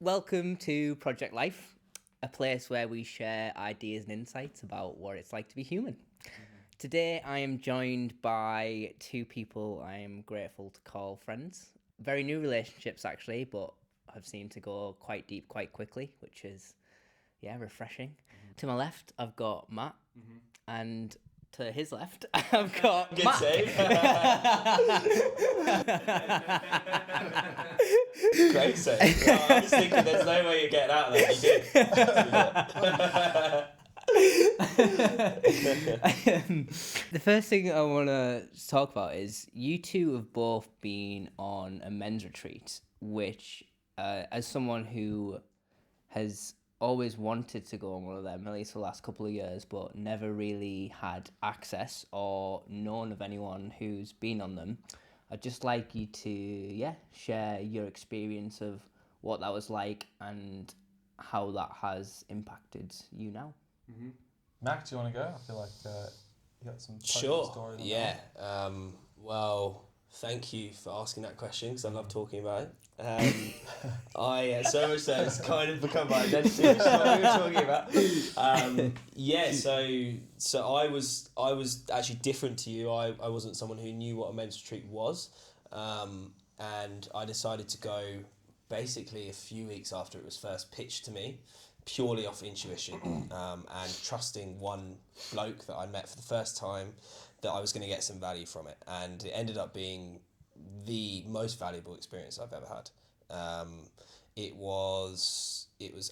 Welcome to Project Life, a place where we share ideas and insights about what it's like to be human. Today I am joined by two people I am grateful to call friends. Very new relationships actually, but have seemed to go quite deep quite quickly, which is, refreshing. To my left, I've got Matt, and to his left, I've got Good Mack. save. Great save. No, I was thinking there's no way you're getting out of that. You did. The first thing I want to talk about is you two have both been on a men's retreat, which, as someone who has always wanted to go on one of them, at least for the last couple of years, but never really had access or known of anyone who's been on them, I'd just like you to, share your experience of what that was like and how that has impacted you now. Mack, do you want to go? I feel like you got some Sure. stories on Yeah. Well, thank you for asking that question because I love talking about it. So much so it's kind of become my identity, which is what we were talking about. So I was actually different to you. I wasn't someone who knew what a men's retreat was, and I decided to go basically a few weeks after it was first pitched to me, purely off intuition and trusting one bloke that I met for the first time that I was going to get some value from it, and it ended up being the most valuable experience I've ever had. It was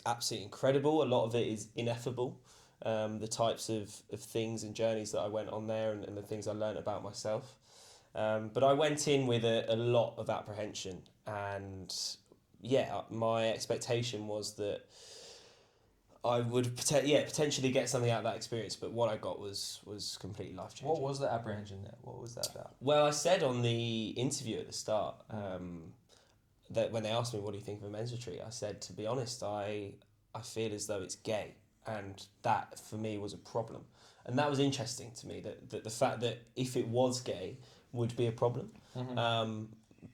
absolutely incredible. A lot of it is ineffable. The types of things and journeys that I went on there and the things I learned about myself. But I went in with a lot of apprehension, and my expectation was that I would potentially get something out of that experience, but what I got was completely life-changing. What was the apprehension there? What was that about? Well, I said on the interview at the start that when they asked me, what do you think of a men's retreat? I said, to be honest, I feel as though it's gay, and that for me was a problem. And that was interesting to me, that the fact that if it was gay would be a problem.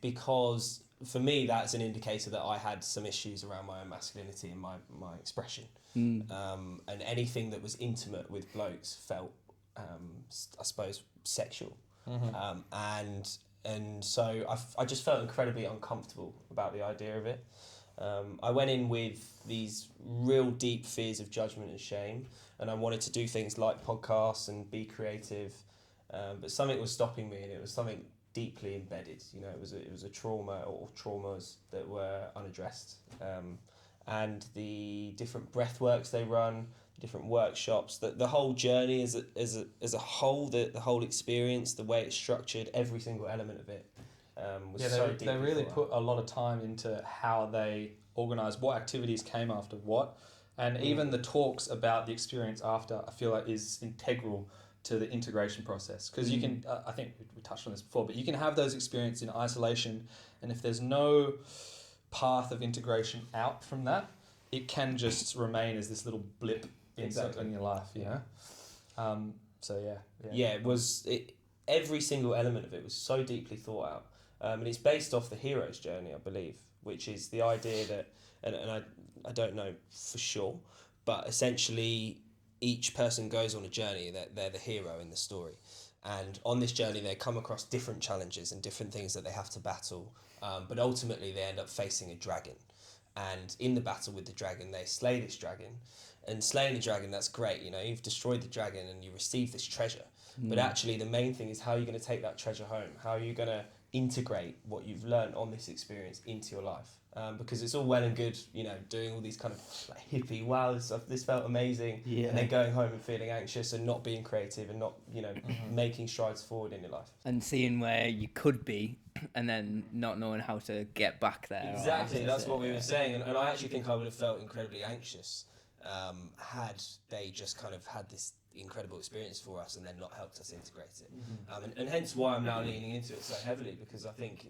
Because for me, that's an indicator that I had some issues around my own masculinity and my expression. And anything that was intimate with blokes felt, I suppose, sexual. And so I just felt incredibly uncomfortable about the idea of it. I went in with these real deep fears of judgment and shame, and I wanted to do things like podcasts and be creative, but something was stopping me, and it was something deeply embedded. It was a trauma or traumas that were unaddressed, and the different breath works they run, different workshops, the whole journey as a whole, the whole experience, the way it's structured, every single element of it was so deeply they really thought out. put a lot of time into how they organised what activities came after what, and even the talks about the experience after, I feel like is integral to the integration process, because you can I think we touched on this before, but you can have those experiences in isolation, and if there's no path of integration out from that, it can just remain as this little blip in your life, every single element of it was so deeply thought out, and it's based off the hero's journey, I believe, which is the idea that, and I don't know for sure, but essentially each person goes on a journey that they're the hero in the story, and on this journey they come across different challenges and different things that they have to battle, but ultimately they end up facing a dragon, and in the battle with the dragon they slay this dragon, and slaying the dragon, that's great, you've destroyed the dragon and you receive this treasure, but actually the main thing is how you're going to take that treasure home, how are you going to integrate what you've learned on this experience into your life, because it's all well and good, doing all these kind of like hippie, wow, this felt amazing, and then going home and feeling anxious and not being creative and not, making strides forward in your life. And seeing where you could be and then not knowing how to get back there. Exactly, that's what we were saying, and I actually think I would have felt incredibly anxious had they just kind of had this incredible experience for us and then not helped us integrate it. And hence why I'm now leaning into it so heavily, because I think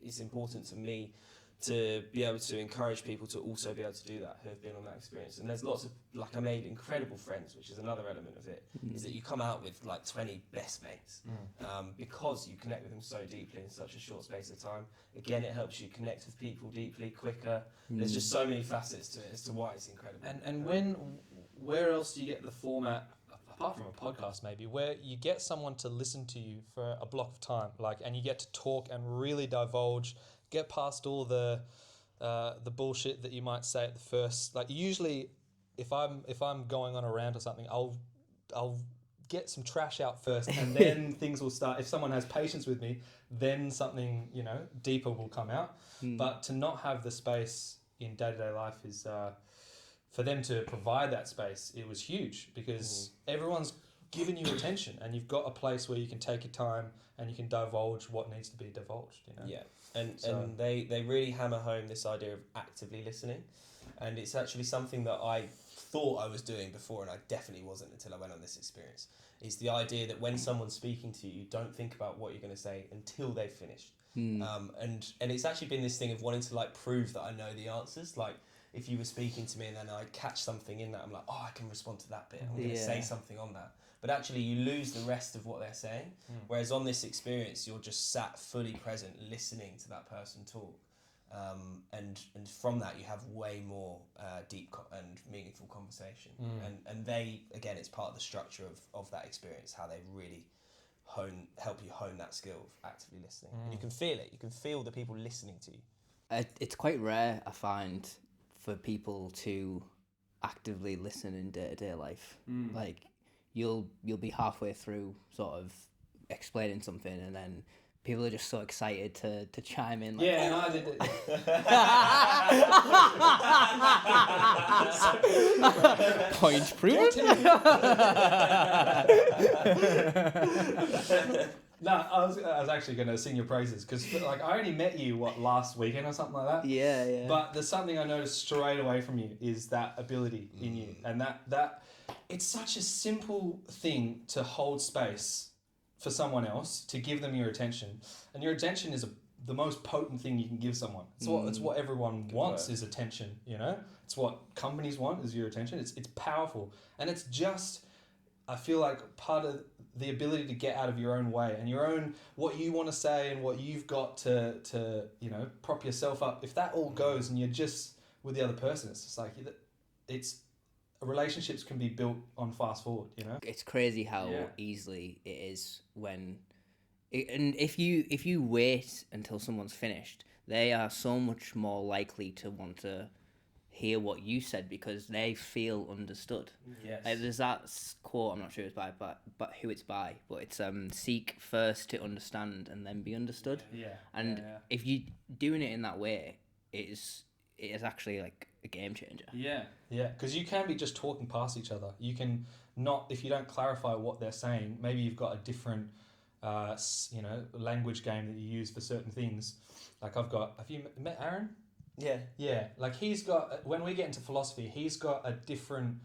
it's important to me to be able to encourage people to also be able to do that who have been on that experience. And there's lots of, like, I made incredible friends, which is another element of it, is that you come out with like 20 best mates because you connect with them so deeply in such a short space of time. Again, it helps you connect with people deeply, quicker. There's just so many facets to it as to why it's incredible. And where else do you get the format, apart from a podcast maybe, where you get someone to listen to you for a block of time, like, and you get to talk and really divulge, get past all the bullshit that you might say at the first. Like, usually if I'm going on a rant or something, I'll get some trash out first, and then things will start. If someone has patience with me, then something, you know, deeper will come out. But to not have the space in day-to-day life is for them to provide that space, it was huge, because everyone's given you attention, and you've got a place where you can take your time and you can divulge what needs to be divulged, you know? Yeah, and they really hammer home this idea of actively listening, and it's actually something that I thought I was doing before, and I definitely wasn't until I went on this experience. Is the idea that when someone's speaking to you, don't think about what you're going to say until they've finished. And it's actually been this thing of wanting to, like, prove that I know the answers. Like, if you were speaking to me and then I catch something in that, I'm like, oh, I can respond to that bit. I'm going to say something on that. But actually, you lose the rest of what they're saying. Whereas on this experience, you're just sat fully present, listening to that person talk. And from that, you have way more deep and meaningful conversation. And they, again, it's part of the structure of that experience, how they really help you hone that skill of actively listening. And you can feel it. You can feel the people listening to you. It's quite rare, I find, for people to actively listen in day-to-day life. Like, you'll be halfway through sort of explaining something, and then people are just so excited to chime in. Like, Yeah, and I did it. Point proven. No, I was actually going to sing your praises, because, like, I only met you last weekend or something like that. Yeah. But there's something I noticed straight away from you, is that ability in you, and that it's such a simple thing to hold space for someone else, to give them your attention, and your attention is the most potent thing you can give someone. It's what everyone wants is attention. You know, it's what companies want is your attention. It's powerful, and it's just, I feel like, part of the ability to get out of your own way and your own, what you want to say and what you've got to you know, prop yourself up. If that all goes and you're just with the other person, it's just like, it's relationships can be built on fast forward, you know? It's crazy how easily it is when... And if you wait until someone's finished, they are so much more likely to want to hear what you said, because they feel understood. Yes. There's that quote, I'm not sure it's by, but who it's by, but it's seek first to understand and then be understood. And if you're doing it in that way, it is actually like a game changer. Yeah, because you can be just talking past each other. You can not, if you don't clarify what they're saying, maybe you've got a different you know, language game that you use for certain things. Like, have you met Aaron? Yeah, like, he's got, when we get into philosophy, he's got a different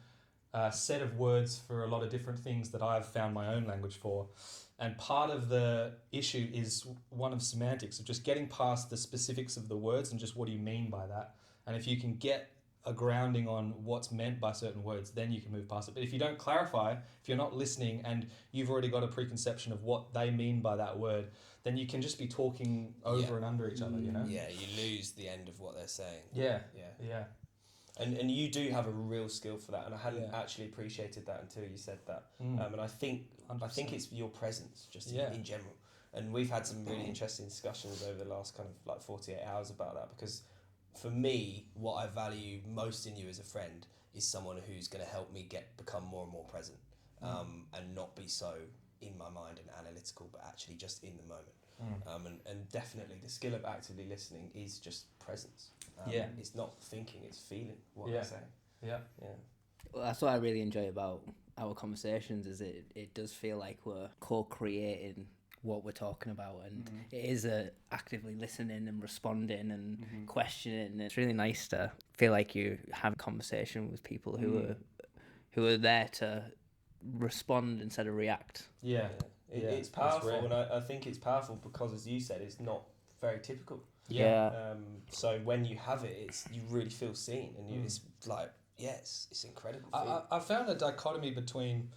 set of words for a lot of different things that I've found my own language for. And part of the issue is one of semantics, of just getting past the specifics of the words and just what do you mean by that. And if you can get a grounding on what's meant by certain words, then you can move past it. But if you don't clarify, if you're not listening and you've already got a preconception of what they mean by that word, then you can just be talking over and under each other, you know? Yeah, you lose the end of what they're saying. Yeah. And you do have a real skill for that, and I hadn't actually appreciated that until you said that. And I think it's your presence, just in general. And we've had some really interesting discussions over the last kind of like 48 hours about that, because for me, what I value most in you as a friend is someone who's going to help me become more and more present, and not be so in my mind and analytical, but actually just in the moment. And definitely the skill of actively listening is just presence. It's not thinking, it's feeling what they're saying. Yeah. Well, that's what I really enjoy about our conversations, is it does feel like we're co-creating what we're talking about, and it is actively listening and responding and questioning. It's really nice to feel like you have a conversation with people who are there to respond instead of react. It's powerful, and I think it's powerful because, as you said, it's not very typical. Yeah. So when you have it, you really feel seen, and it's like, it's incredible. I found a dichotomy between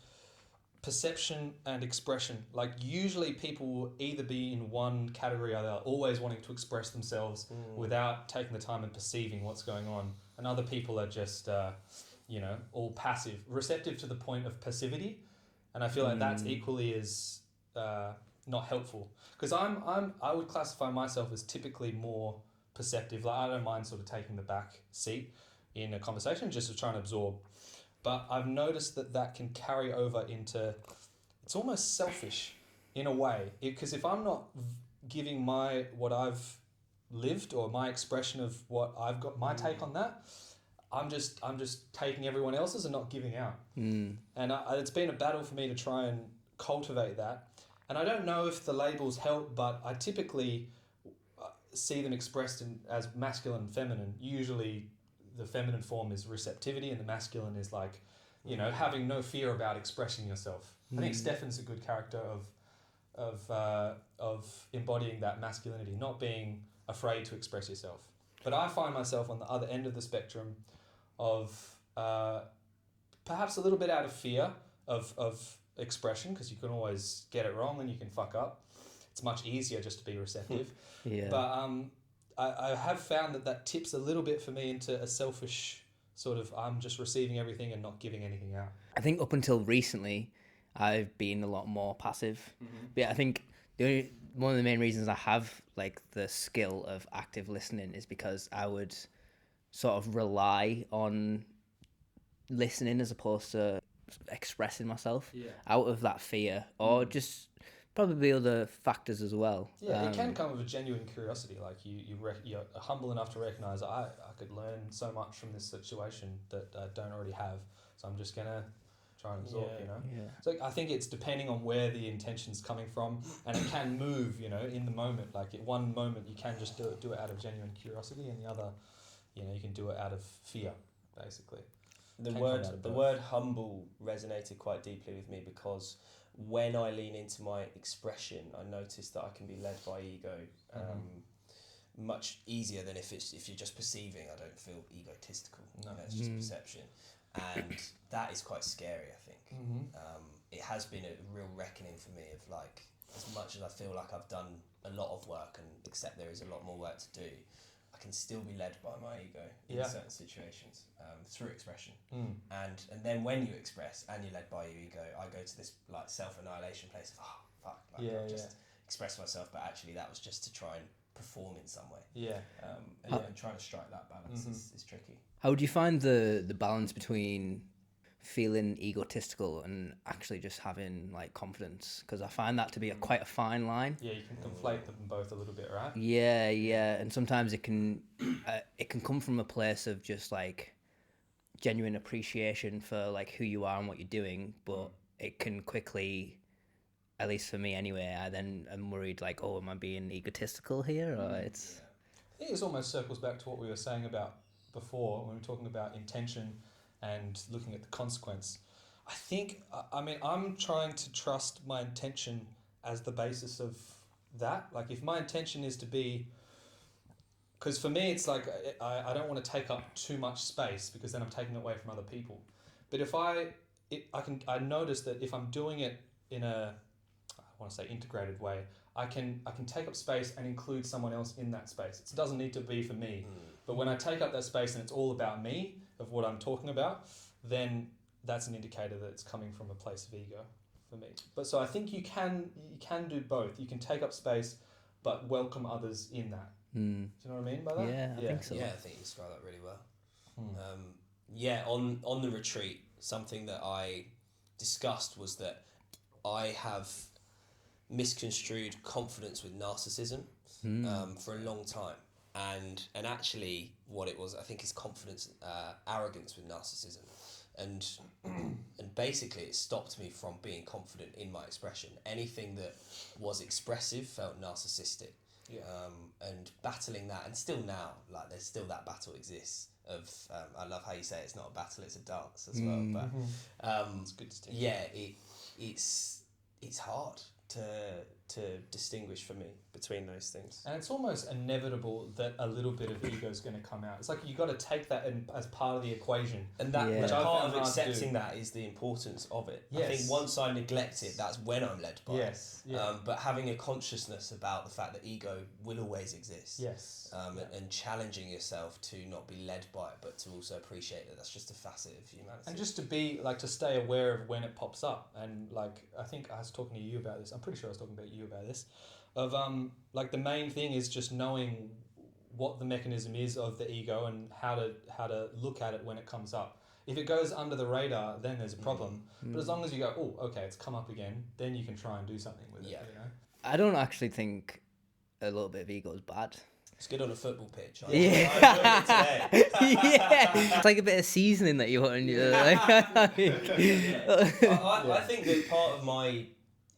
perception and expression. Like usually people will either be in one category or they're always wanting to express themselves without taking the time and perceiving what's going on, and other people are just all passive, receptive to the point of passivity, and I feel like that's equally as not helpful, because I would classify myself as typically more perceptive. Like I don't mind sort of taking the back seat in a conversation just to try and absorb. But I've noticed that can carry over into, it's almost selfish in a way. Because if I'm not giving what I've lived or my expression of what I've got, my take on that, I'm just taking everyone else's and not giving out. And it's been a battle for me to try and cultivate that. And I don't know if the labels help, but I typically see them expressed as masculine and feminine. Usually the feminine form is receptivity and the masculine is like, having no fear about expressing yourself. I think Stefan's a good character of embodying that masculinity, not being afraid to express yourself. But I find myself on the other end of the spectrum of perhaps a little bit out of fear of expression, because you can always get it wrong and you can fuck up. It's much easier just to be receptive. But I have found that tips a little bit for me into a selfish sort of, I'm just receiving everything and not giving anything out. I think up until recently, I've been a lot more passive. But yeah, I think one of the main reasons I have like the skill of active listening is because I would sort of rely on listening as opposed to expressing myself out of that fear, or just probably other factors as well. Yeah, it can come with a genuine curiosity. Like you're humble enough to recognize I could learn so much from this situation that I don't already have. So I'm just gonna try and absorb. So I think it's depending on where the intention's coming from, and it can move. In the moment. Like at one moment you can just do it out of genuine curiosity, and the other, you can do it out of fear, basically. The word humble resonated quite deeply with me, because when I lean into my expression, I notice that I can be led by ego much easier than if you're just perceiving. I don't feel egotistical. No, it's just perception, and that is quite scary, I think. It has been a real reckoning for me of like, as much as I feel like I've done a lot of work and accept there is a lot more work to do, I can still be led by my ego in certain situations through expression. And then when you express and you're led by your ego, I go to this like self-annihilation place of, I've just expressed myself, but actually that was just to try and perform in some way. And trying to strike that balance is tricky. How would you find the balance between feeling egotistical and actually just having like confidence? Because I find that to be quite a fine line. Yeah, you can conflate them both a little bit, right? Yeah, and sometimes it can come from a place of just like genuine appreciation for like who you are and what you're doing, but it can quickly, at least for me anyway, I then am worried like, oh, am I being egotistical here? Or it's... I think this almost circles back to what we were saying about before when we were talking about intention and looking at the consequence. I think, I'm trying to trust my intention as the basis of that. Like if my intention is to be, because for me it's like I don't want to take up too much space, because then I'm taking it away from other people. But if I notice that if I'm doing it in a, I want to say integrated way, I can take up space and include someone else in that space. It doesn't need to be for me. But when I take up that space and it's all about me, of what I'm talking about, then that's an indicator that it's coming from a place of ego for me. But so I think you can do both. You can take up space, but welcome others in that. Do you know what I mean by that? Yeah, I think so. Yeah, I think you described that really well. On the retreat, something that I discussed was that I have misconstrued confidence with narcissism for a long time. And actually what it was, I think, is confidence, arrogance with narcissism. And basically it stopped me from being confident in my expression. Anything that was expressive felt narcissistic. And battling that, and still now, like there's still that battle exists of, I love how you say it's not a battle, it's a dance as well. But it's good distinction. yeah, it's hard to distinguish for me between those things. And it's almost inevitable that a little bit of ego is going to come out. It's like you've got to take that as part of the equation. And that Yeah. which I've part found of hard to accepting do. that is the importance of it. I Yes. think once I neglect it, that's when I'm led by it. Yes. Yeah. But having a consciousness about the fact that ego will always exist. Yes. And challenging yourself to not be led by it, but to also appreciate that that's just a facet of humanity. And just to be like to stay aware of when it pops up. And like I think I was talking to you about this. I'm pretty sure I was talking about you about this. Of like the main thing is just knowing what the mechanism is of the ego and how to look at it when it comes up. If it goes under the radar, then there's a problem. But as long as you go, oh, okay, it's come up again, then you can try and do something with it. Yeah. You know? I don't actually think a little bit of ego is bad. It's good on a football pitch. I Yeah. enjoyed it today. Yeah, it's like a bit of seasoning that you put in your. Like, I think that part of my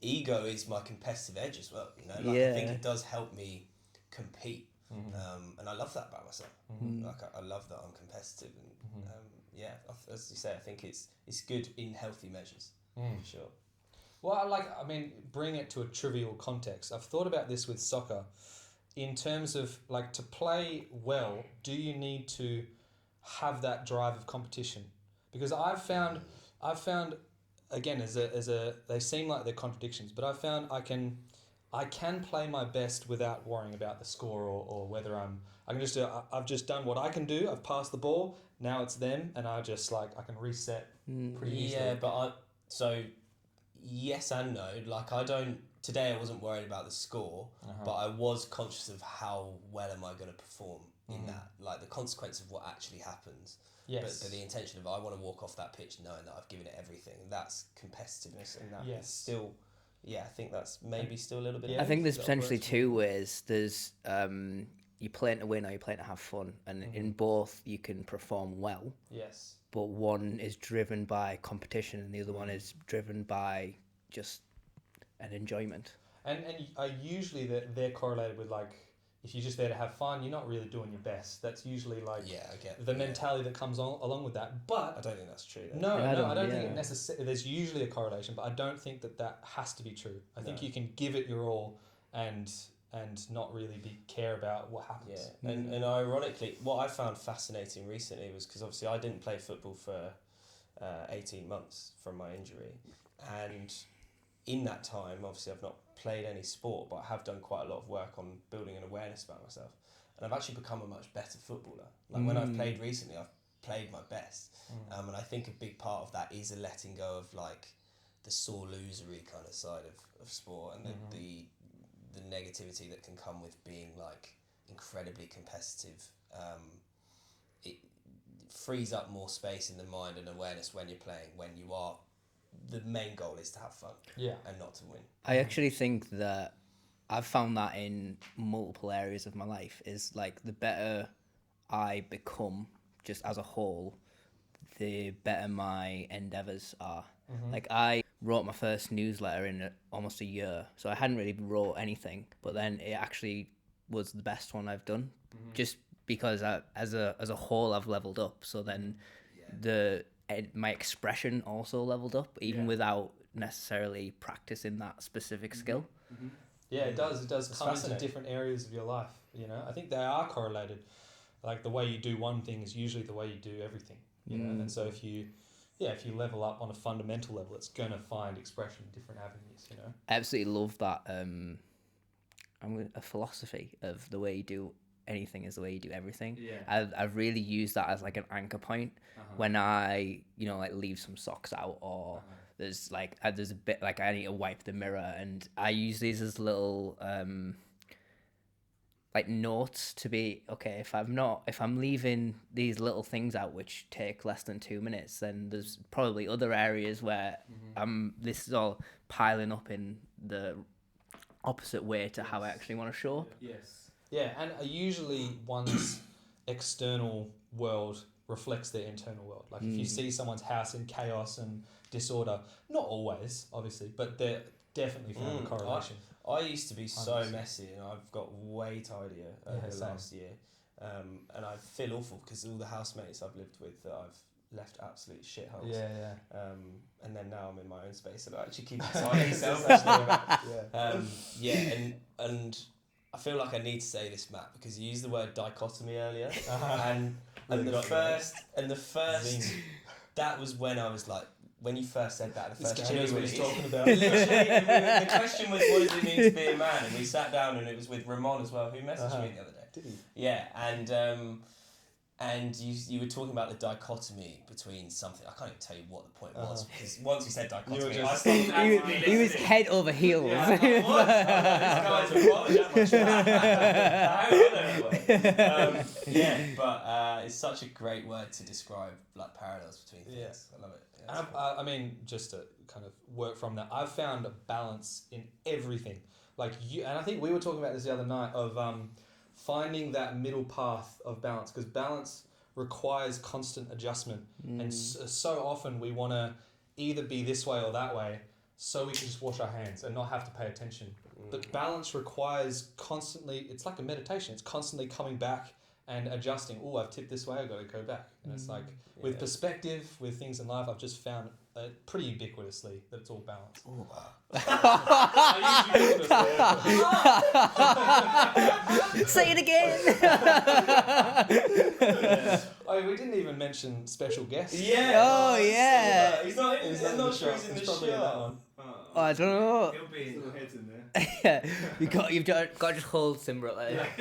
ego is my competitive edge as well. You know, like I think Yeah. it does help me compete, and I love that about myself. Like I love that I'm competitive, and yeah, as you say, I think it's good in healthy measures for sure. Well, I mean, bring it to a trivial context. I've thought about this with soccer in terms of like to play well, do you need to have that drive of competition? Because I've found again as a they seem like they're contradictions, but I've found I can play my best without worrying about the score or whether I can just I've just done what I can do. I've passed the ball. Now it's them, and I just I can reset pretty easily. Yeah, but yes and no. Like today I wasn't worried about the score, but I was conscious of how well am I going to perform in that, like the consequence of what actually happens. Yes. But the intention of I want to walk off that pitch knowing that I've given it everything. That's competitiveness, and that is still, I think that's maybe still a little bit. I think there's potentially two ways. There's you playing to win or you playing to have fun, and in both you can perform well. Yes. But one is driven by competition, and the other one is driven by just an enjoyment. And usually they're correlated with like if you're just there to have fun, you're not really doing your best. That's usually like I get the mentality that comes along with that. But I don't think that's true. Though. No, I don't think yeah. it necessarily. There's usually a correlation, but I don't think that has to be true. I think you can give it your all and not really care about what happens. Yeah, and ironically, what I found fascinating recently was because obviously I didn't play football for 18 months from my injury, and in that time, obviously I've not played any sport, but I have done quite a lot of work on building an awareness about myself, and I've actually become a much better footballer. Like when I've played recently, I've played my best, and I think a big part of that is a letting go of like the sore losery kind of side of sport and the negativity that can come with being like incredibly competitive. It frees up more space in the mind and awareness when you're playing, when you are, the main goal is to have fun and not to win. I actually think that I've found that in multiple areas of my life is like the better I become just as a whole, the better my endeavours are. Like I wrote my first newsletter in almost a year, so I hadn't really wrote anything, but then it actually was the best one I've done, just because as a whole I've leveled up. So then my expression also leveled up, even without necessarily practicing that specific skill. Yeah, it does. It does It's come into fascinating. different areas of your life. You know, I think they are correlated. Like the way you do one thing is usually the way you do everything. You know, and so if you level up on a fundamental level, it's gonna find expression in different avenues. You know, I absolutely love that. A philosophy of the way you do anything is the way you do everything. Yeah. I've really used that as like an anchor point when I like leave some socks out or there's a bit like I need to wipe the mirror, and I use these as little like notes to be okay. If I'm leaving these little things out which take less than 2 minutes, then there's probably other areas where this is all piling up in the opposite way to how I actually want to show up. Yes. Yeah, and usually one's external world reflects their internal world. Like if you see someone's house in chaos and disorder, not always, obviously, but they're definitely found a correlation. I used to be so 100%. messy, and I've got way tidier over the same. last year. And I feel awful because all the housemates I've lived with that I've left absolute shitholes. Yeah. And then now I'm in my own space and I actually keep it slightly selfish. And I feel like I need to say this, Matt, because you used the word dichotomy earlier, and the first that was when I was like, when you first said that, the first chili what he's talking about. Literally, the question was, what does it mean to be a man? And we sat down, and it was with Ramon as well, who messaged me the other day. Did he? Yeah, and you were talking about the dichotomy between something. I can't even tell you what the point was, because once you said dichotomy, I stopped actively he was listening. head over heels. Yeah, I was. This guy's but it's such a great word to describe like parallels between things. Yeah. I love it. Yeah, I mean, just to kind of work from that, I've found a balance in everything. Like and I think we were talking about this the other night of finding that middle path of balance, because balance requires constant adjustment, and so often we want to either be this way or that way, so we can just wash our hands and not have to pay attention. But balance requires constantly. It's like a meditation. It's constantly coming back and adjusting. Oh, I've tipped this way, I've got to go back. And it's like, with perspective, with things in life, I've just found pretty ubiquitously that it's all balanced. Say it again. Oh, we didn't even mention special guests. Yeah. Oh, yeah. He's not in. He's I'm not not sure he's in the probably in that shot. one. Oh, I don't know. He'll be in heads in there. You've got to just hold Simbra like.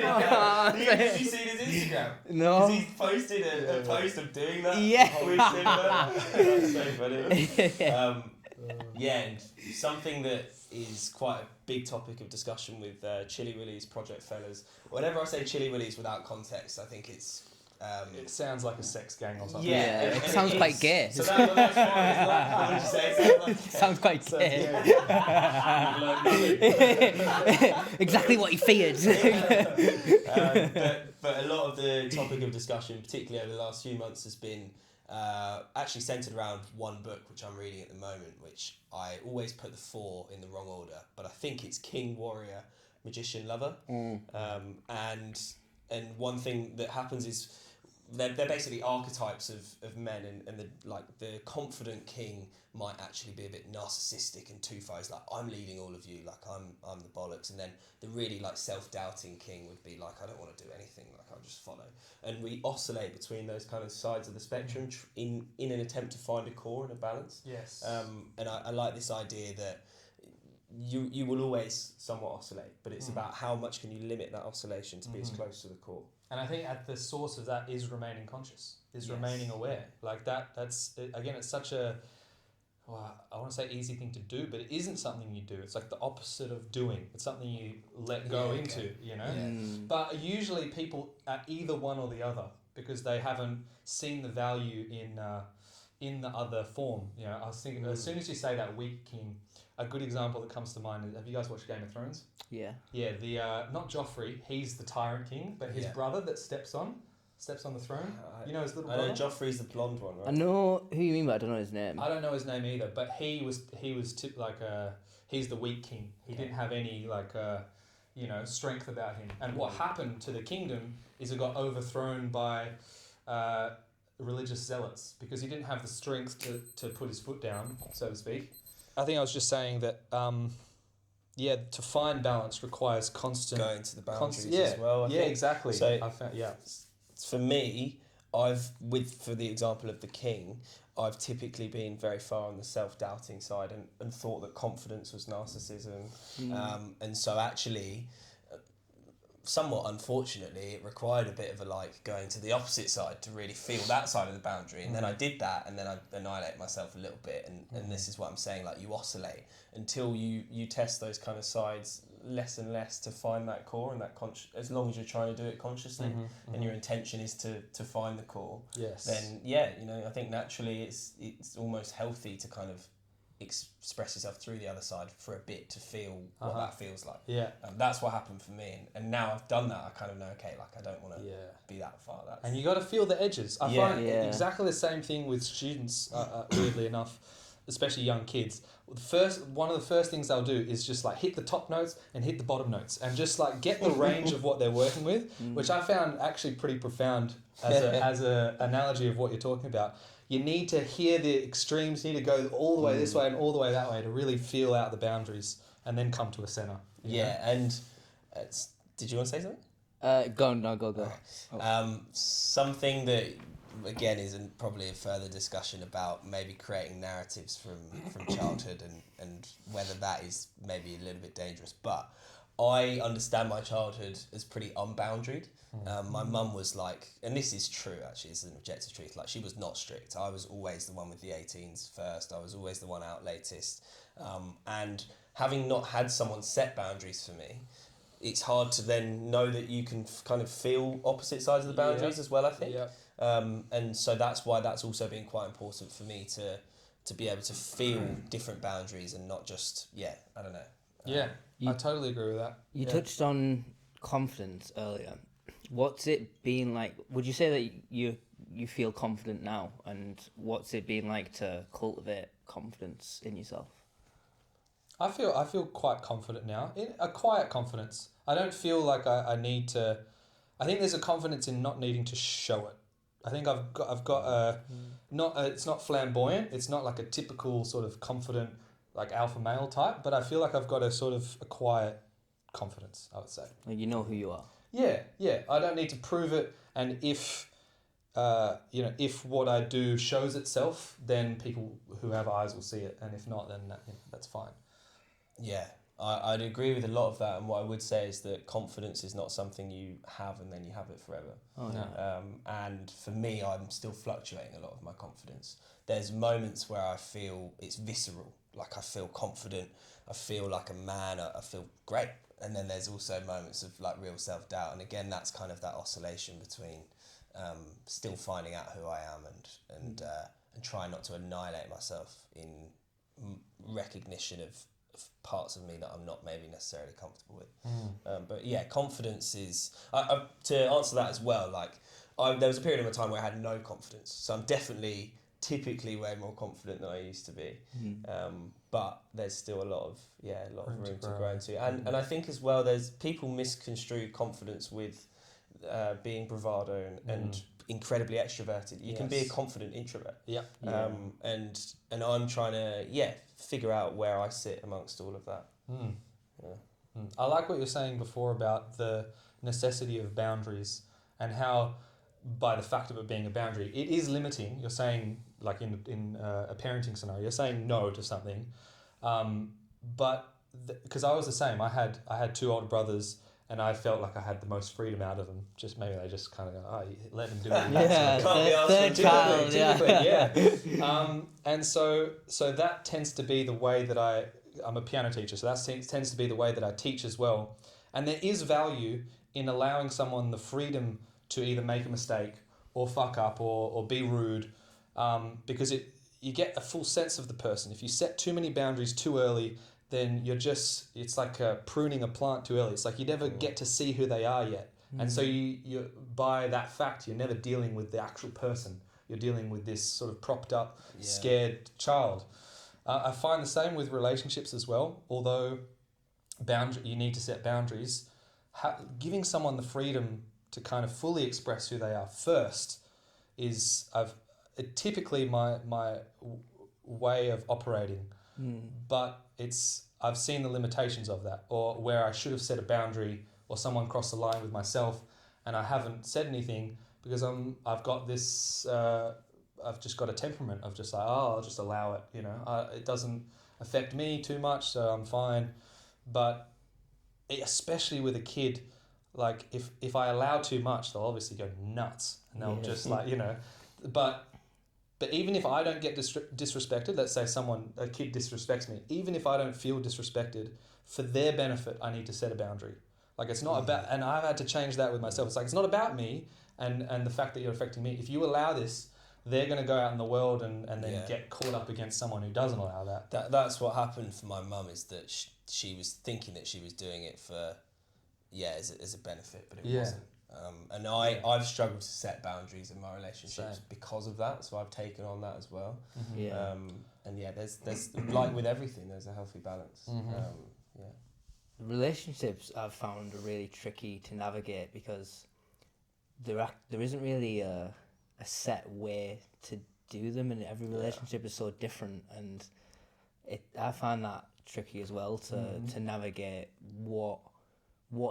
Did you see his Instagram? No. Because he posted a post of doing that. Yeah. With Simba. That's so funny. And something that is quite a big topic of discussion with Chili Willy's project fellas. Whenever I say Chili Willy's without context, I think it's. It sounds like a sex gang or something. Yeah, it sounds quite gay. So that's fine. It's like, what did you say? It sounds like Sounds quite gay. Exactly what he feared. but a lot of the topic of discussion, particularly over the last few months, has been actually centred around one book which I'm reading at the moment, which I always put the 4 in the wrong order, but I think it's King, Warrior, Magician, Lover. And one thing that happens is they're basically archetypes of men, and the confident king might actually be a bit narcissistic and two-faced, like I'm leading all of you, like I'm the bollocks, and then the really like self-doubting king would be like I don't want to do anything, like I'll just follow. And we oscillate between those kind of sides of the spectrum in an attempt to find a core and a balance. Yes. And I like this idea that you will always somewhat oscillate, but it's about how much can you limit that oscillation to be as close to the core. And I think at the source of that is remaining conscious, Yes. remaining aware. Like that's again, it's such a, I want to say easy thing to do, but it isn't something you do. It's like the opposite of doing. It's something you let go into, you know? Yeah. But usually people are either one or the other because they haven't seen the value in the other form. You know, I was thinking, as soon as you say that weak king, a good example that comes to mind is, have you guys watched Game of Thrones? Yeah. Yeah, the not Joffrey, he's the tyrant king, but his brother that steps on the throne. You know his little brother? I know Joffrey's the blonde one, right? I know who you mean, but I don't know his name. I don't know his name either, but he's the weak king. He didn't have any strength about him. And what happened to the kingdom is it got overthrown by religious zealots because he didn't have the strength to put his foot down, so to speak. I think I was just saying that to find balance requires constant going to the boundaries as well. I think. Exactly. So I found, for me, for the example of the king, I've typically been very far on the self-doubting side and thought that confidence was narcissism. And so actually, somewhat unfortunately, it required a bit of going to the opposite side to really feel that side of the boundary. And then I did that, and then I annihilated myself a little bit. And this is what I'm saying, like you oscillate until you test those kind of sides less and less to find that core and that as long as you're trying to do it consciously and your intention is to find the core. Yes. Then I think naturally it's almost healthy to kind of express yourself through the other side for a bit to feel what that feels like. Yeah. That's what happened for me, and now I've done that, I kind of know, okay, like I don't want to be that far. And you got to feel the edges. I find exactly the same thing with students, weirdly enough. especially young kids, one of the first things they'll do is just like hit the top notes and hit the bottom notes and just like get the range of what they're working with, which I found actually pretty profound as a analogy of what you're talking about. You need to hear the extremes, you need to go all the way this way and all the way that way to really feel out the boundaries and then come to a center. Yeah, and did you want to say something? Go. Something that, again, is probably a further discussion about maybe creating narratives from childhood and whether that is maybe a little bit dangerous. But I understand my childhood as pretty unboundaried. My mum was like, and this is true actually, it's an objective truth, like she was not strict. I was always the one with the 18s first, I was always the one out latest. And having not had someone set boundaries for me, it's hard to then know that you can kind of feel opposite sides of the boundaries as well, I think. And so that's why that's also been quite important for me to be able to feel different boundaries and not just, I don't know. I totally agree with that. You touched on confidence earlier. What's it been like? Would you say that you feel confident now? And what's it been like to cultivate confidence in yourself? I feel quite confident now. A quiet confidence. I don't feel like I need to. I think there's a confidence in not needing to show it. I think I've got a it's not flamboyant. It's not like a typical sort of confident like alpha male type. But I feel like I've got a sort of a quiet confidence, I would say. Like you know who you are. Yeah. I don't need to prove it. And if if what I do shows itself, then people who have eyes will see it. And if not, then that's fine. Yeah, I'd agree with a lot of that, and what I would say is that confidence is not something you have and then you have it forever. Oh, no. And for me, I'm still fluctuating a lot of my confidence. There's moments where I feel it's visceral, like I feel confident, I feel like a man, I feel great. And then there's also moments of like real self-doubt, and again, that's kind of that oscillation between still finding out who I am and trying not to annihilate myself in recognition of parts of me that I'm not maybe necessarily comfortable with. But yeah, confidence is... to answer that as well, like there was a period of my time where I had no confidence. So I'm definitely typically way more confident than I used to be. But there's still a lot of room to grow into. And I think as well, there's people misconstrue confidence with being bravado and incredibly extroverted. You can be a confident introvert. And I'm trying to figure out where I sit amongst all of that. I like what you're saying before about the necessity of boundaries and how by the fact of it being a boundary, it is limiting. You're saying like in a parenting scenario, you're saying no to something, but because I was the same. I had two older brothers. And I felt like I had the most freedom out of them. Just maybe they just kind of go, let them do it. Third child, and so that tends to be the way that I'm a piano teacher, so that tends to be the way that I teach as well. And there is value in allowing someone the freedom to either make a mistake or fuck up or be rude, because you get a full sense of the person. If you set too many boundaries too early, then it's like pruning a plant too early. It's like you never get to see who they are yet. And so you by that fact, you're never dealing with the actual person. You're dealing with this sort of propped up, scared child. I find the same with relationships as well. Although you need to set boundaries, giving someone the freedom to kind of fully express who they are first is typically my way of operating. But I've seen the limitations of that, or where I should have set a boundary, or someone crossed the line with myself, and I haven't said anything because I've got this. I've just got a temperament of just like, I'll just allow it. It doesn't affect me too much, so I'm fine. But especially with a kid, like if I allow too much, they'll obviously go nuts, and they'll just like But even if I don't get disrespected, let's say a kid disrespects me, even if I don't feel disrespected, for their benefit, I need to set a boundary. Like it's not about, and I've had to change that with myself. It's like, it's not about me and the fact that you're affecting me. If you allow this, they're going to go out in the world and then get caught up against someone who doesn't allow that. That's what happened for my mum, is that she was thinking that she was doing it for, as a benefit, but it wasn't. And I've struggled to set boundaries in my relationships Same. because of that. So I've taken on that as well. Yeah. And yeah, there's like with everything, there's a healthy balance. Yeah. Relationships I've found are really tricky to navigate because there isn't really a set way to do them, and every relationship is so different, and I find that tricky as well to navigate what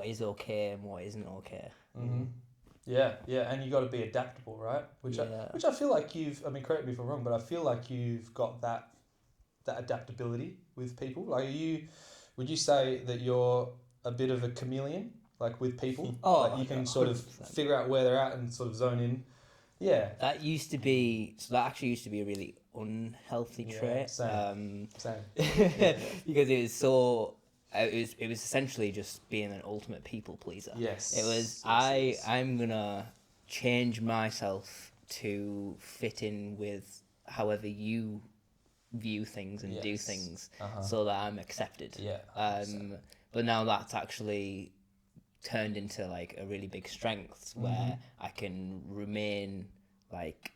is okay and what isn't okay. Yeah, and you got to be adaptable, right? Which I feel like you've. I mean, correct me if I'm wrong, but I feel like you've got that adaptability with people. Like, would you say that you're a bit of a chameleon, like with people? Oh, like you can sort of 100%. figure out where they're at and sort of zone in. Yeah. That actually used to be a really unhealthy trait. Same. Because it was so. It was essentially just being an ultimate people pleaser. Yes. It was Yes. I'm gonna change myself to fit in with however you view things and do things, so that I'm accepted. Yeah. But now that's actually turned into like a really big strength where I can remain like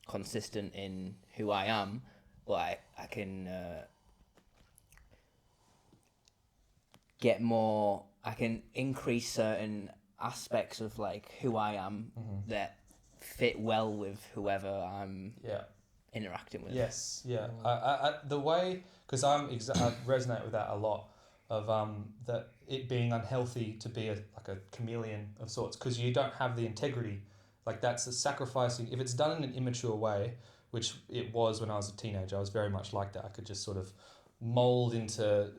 consistent in who I am, but I can get more. I can increase certain aspects of like who I am that fit well with whoever I'm interacting with. Yes, yeah. I the way, because I resonate with that a lot, of that it being unhealthy to be like a chameleon of sorts, because you don't have the integrity. Like, that's a sacrificing. If it's done in an immature way, which it was when I was a teenager, I was very much like that. I could just sort of mold into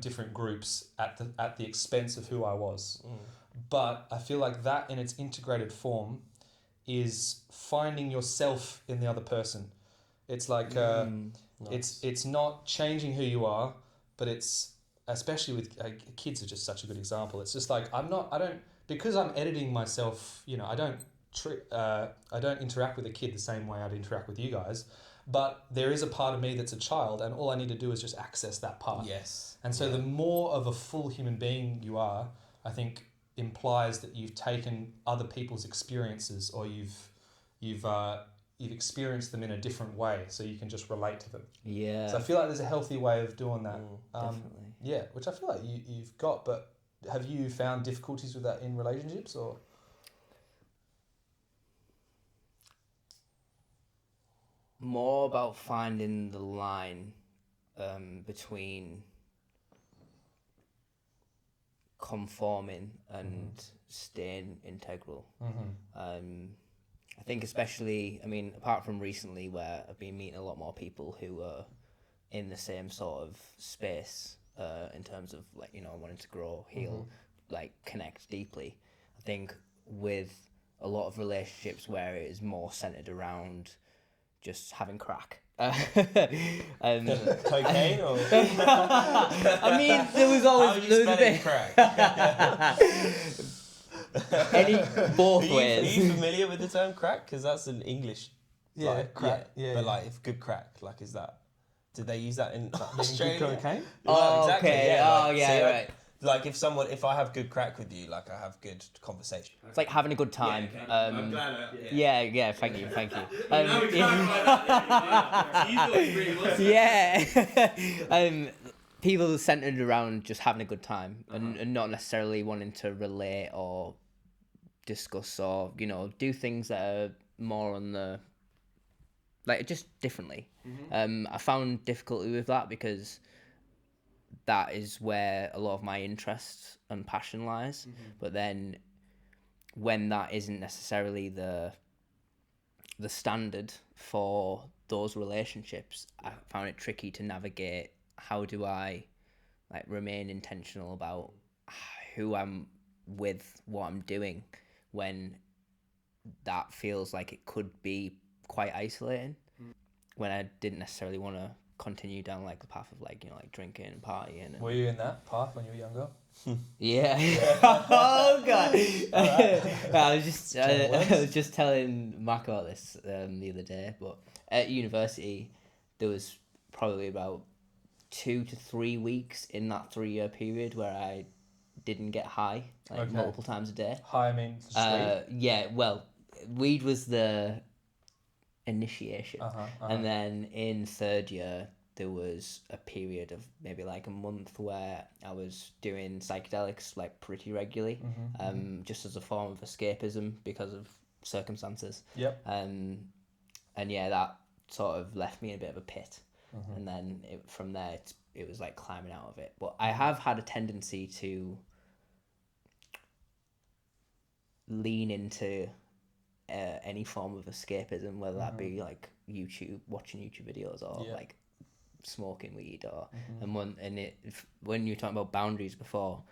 different groups at the expense of who I was. But I feel like that in its integrated form is finding yourself in the other person. It's like Nice. it's not changing who you are, but it's, especially with kids are just such a good example. It's just like because I'm editing myself. I don't interact with a kid the same way I'd interact with you guys. But there is a part of me that's a child, and all I need to do is just access that part. Yes. And so the more of a full human being you are, I think, implies that you've taken other people's experiences, or you've experienced them in a different way, so you can just relate to them. Yeah. So I feel like there's a healthy way of doing that. Definitely. Yeah, which I feel like you've got. But have you found difficulties with that in relationships, or? More about finding the line between conforming and staying integral. I think especially, I mean, apart from recently where I've been meeting a lot more people who are in the same sort of space in terms of like, wanting to grow, heal, like connect deeply. I think with a lot of relationships where it is more centered around just having crack. Cocaine or? I mean, there was always a bit. Crack? Both Are ways. you familiar with the term crack? Because that's an English. Crack. Yeah. But like, if good crack, like, is that? Did they use that in Australia? Good cocaine? Oh, exactly, okay. Yeah, so, Right. Like, if I have good crack with you, like, I have good conversation. It's like having a good time. I'm glad. Yeah. Thank you. Now we clarify that. You thought it really was. Yeah. People centered around just having a good time and not necessarily wanting to relate or discuss or do things that are more on the just differently. I found difficulty with that because that is where a lot of my interest and passion lies. But then when that isn't necessarily the standard for those relationships, I found it tricky to navigate. How do I remain intentional about who I'm with, what I'm doing, when that feels like it could be quite isolating, when I didn't necessarily want to continue down the path of drinking and partying. And... Were you in that path when you were younger? Yeah. Oh god. I was just telling Mack about this the other day, but at university there was probably about 2 to 3 weeks in that 3-year period where I didn't get high Okay. multiple times a day. High, I mean, sweet. Yeah, well, weed was the initiation. And then in third year, there was a period of maybe like a month where I was doing psychedelics like pretty regularly, just as a form of escapism because of circumstances. Yep. And yeah, that sort of left me in a bit of a pit. And then from there, it was like climbing out of it. But I have had a tendency to lean into any form of escapism, whether that be like watching YouTube videos, or like smoking weed, or when you were talking about boundaries before,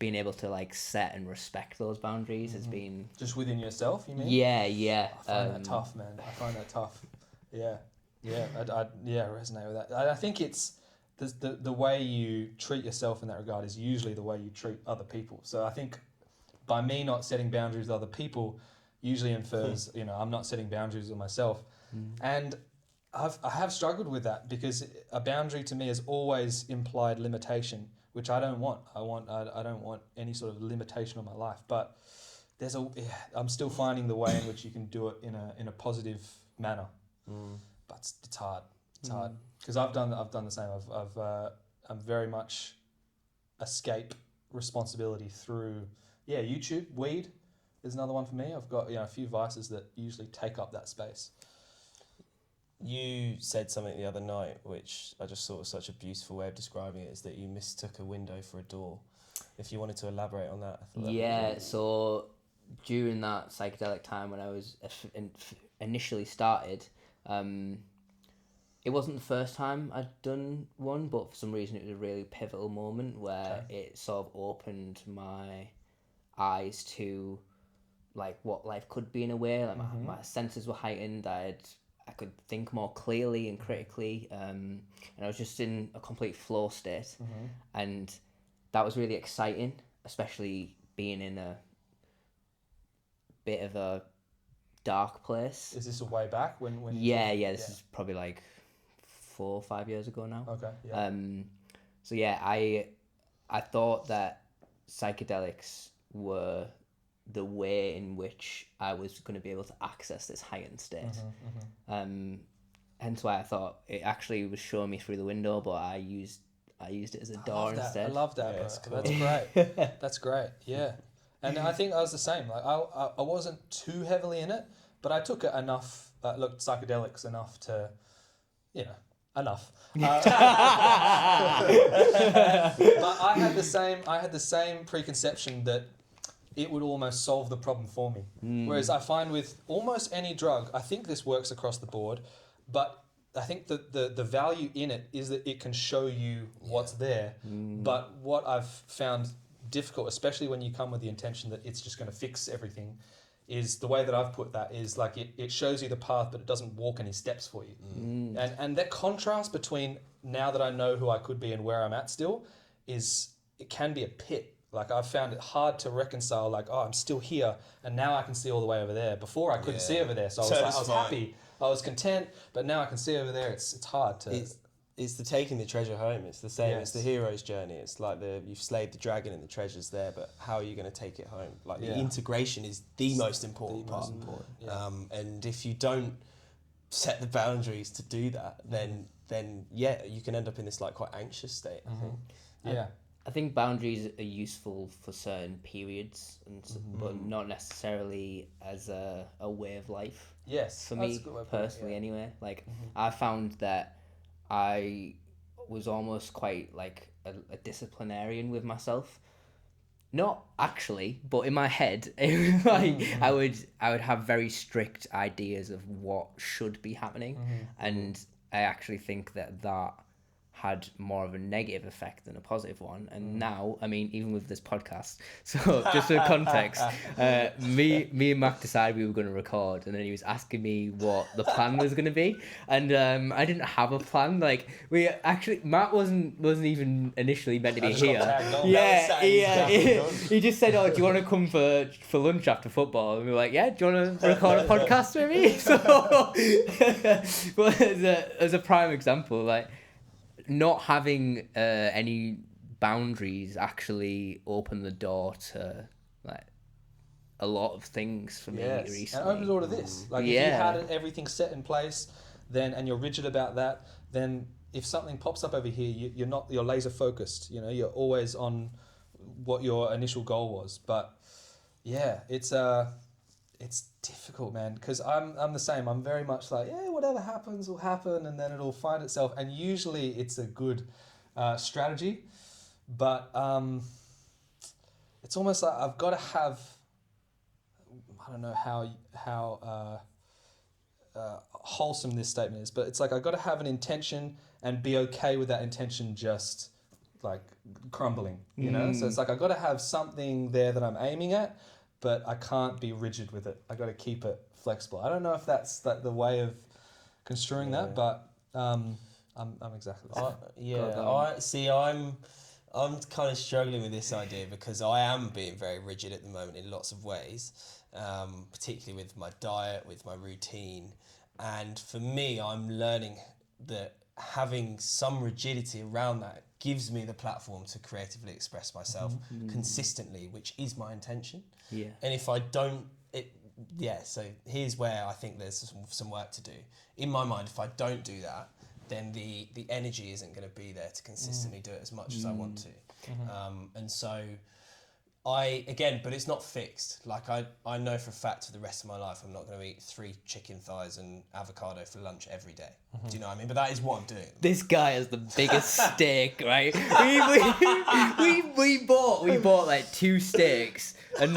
being able to like set and respect those boundaries has been Just within yourself, you mean? yeah. I find that tough, man. I find that tough. Yeah. I resonate with that. I think it's the way you treat yourself in that regard is usually the way you treat other people. So I think by me not setting boundaries with other people usually infers, I'm not setting boundaries with myself. And I have struggled with that, because a boundary to me has always implied limitation, which I don't want. I don't want any sort of limitation on my life. But I'm still finding the way in which you can do it in a positive manner. But it's hard. It's hard, because I've done the same. I'm very much escape responsibility through YouTube. Weed is another one for me. I've got a few vices that usually take up that space. You said something the other night, which I just thought was such a beautiful way of describing it, is that you mistook a window for a door. If you wanted to elaborate on that. I thought that Yeah, was so during that psychedelic time when I was initially started, it wasn't the first time I'd done one, but for some reason it was a really pivotal moment where it sort of opened my eyes to like what life could be in a way. Like my senses were heightened. I could think more clearly and critically, and I was just in a complete flow state, and that was really exciting, especially being in a bit of a dark place. Is this a way back when? This is probably like 4 or 5 years ago now. Okay. Yeah. So yeah, I thought that psychedelics were the way in which I was going to be able to access this heightened state. Hence why I thought it actually was showing me through the window, but I used it as a door instead. I love that, bro. it's cool. That's great. That's great. Yeah. And I think I was the same. Like I wasn't too heavily in it, but I took it enough. Looked psychedelics enough to, enough. But I had the same preconception that it would almost solve the problem for me. Whereas I find with almost any drug, I think this works across the board, but I think that the value in it is that it can show you what's there. But what I've found difficult, especially when you come with the intention that it's just going to fix everything, is the way that I've put that is like it shows you the path, but it doesn't walk any steps for you. And that contrast between now that I know who I could be and where I'm at still it can be a pit. Like I've found it hard to reconcile, like, oh, I'm still here and now I can see all the way over there. Before I couldn't see over there. So I was happy, I was content, but now I can see over there. It's hard to... It's the taking the treasure home. It's the same. Yes. It's the hero's journey. It's like you've slayed the dragon and the treasure's there, but how are you going to take it home? Like the integration is the most important part. And if you don't set the boundaries to do that, then you can end up in this like quite anxious state. I think. I think boundaries are useful for certain periods, but not necessarily as a way of life. Yes, for me personally, anyway. Like I found that I was almost quite like a disciplinarian with myself. Not actually, but in my head, it was like I would have very strict ideas of what should be happening, and I actually think that had more of a negative effect than a positive one. And now, I mean, even with this podcast, so just for context, me and Mack decided we were going to record, and then he was asking me what the plan was going to be, and I didn't have a plan. Like Matt wasn't even initially meant to be here. He just said, "Oh, do you want to come for lunch after football?" And we were like, "Yeah, do you want to record a podcast with me?" So, but as a prime example, like, not having any boundaries actually open the door to like a lot of things for me Yes, recently. and opens all to this. Like if you had everything set in place, then and you're rigid about that, then if something pops up over here, you're laser focused. You know, you're always on what your initial goal was. But yeah, it's difficult, man, because I'm the same. I'm very much like, yeah, whatever happens will happen, and then it'll find itself. And usually it's a good strategy, but it's almost like I've got to have. I don't know how wholesome this statement is, but it's like I've got to have an intention and be okay with that intention just like crumbling, you know? So it's like I've got to have something there that I'm aiming at, but I can't be rigid with it. I've got to keep it flexible. I don't know if that's like the way of construing that, but I'm exactly the same. I'm kind of struggling with this idea because I am being very rigid at the moment in lots of ways, particularly with my diet, with my routine. And for me, I'm learning that having some rigidity around that gives me the platform to creatively express myself consistently, which is my intention. Yeah. And if I don't, so here's where I think there's some work to do. In my mind, if I don't do that, then the energy isn't going to be there to consistently do it as much as I want to. And so but it's not fixed. Like I know for a fact for the rest of my life, I'm not going to eat 3 chicken thighs and avocado for lunch every day. Do you know what I mean? But that is what I'm doing. This guy has the biggest steak, right? We bought like 2 steaks and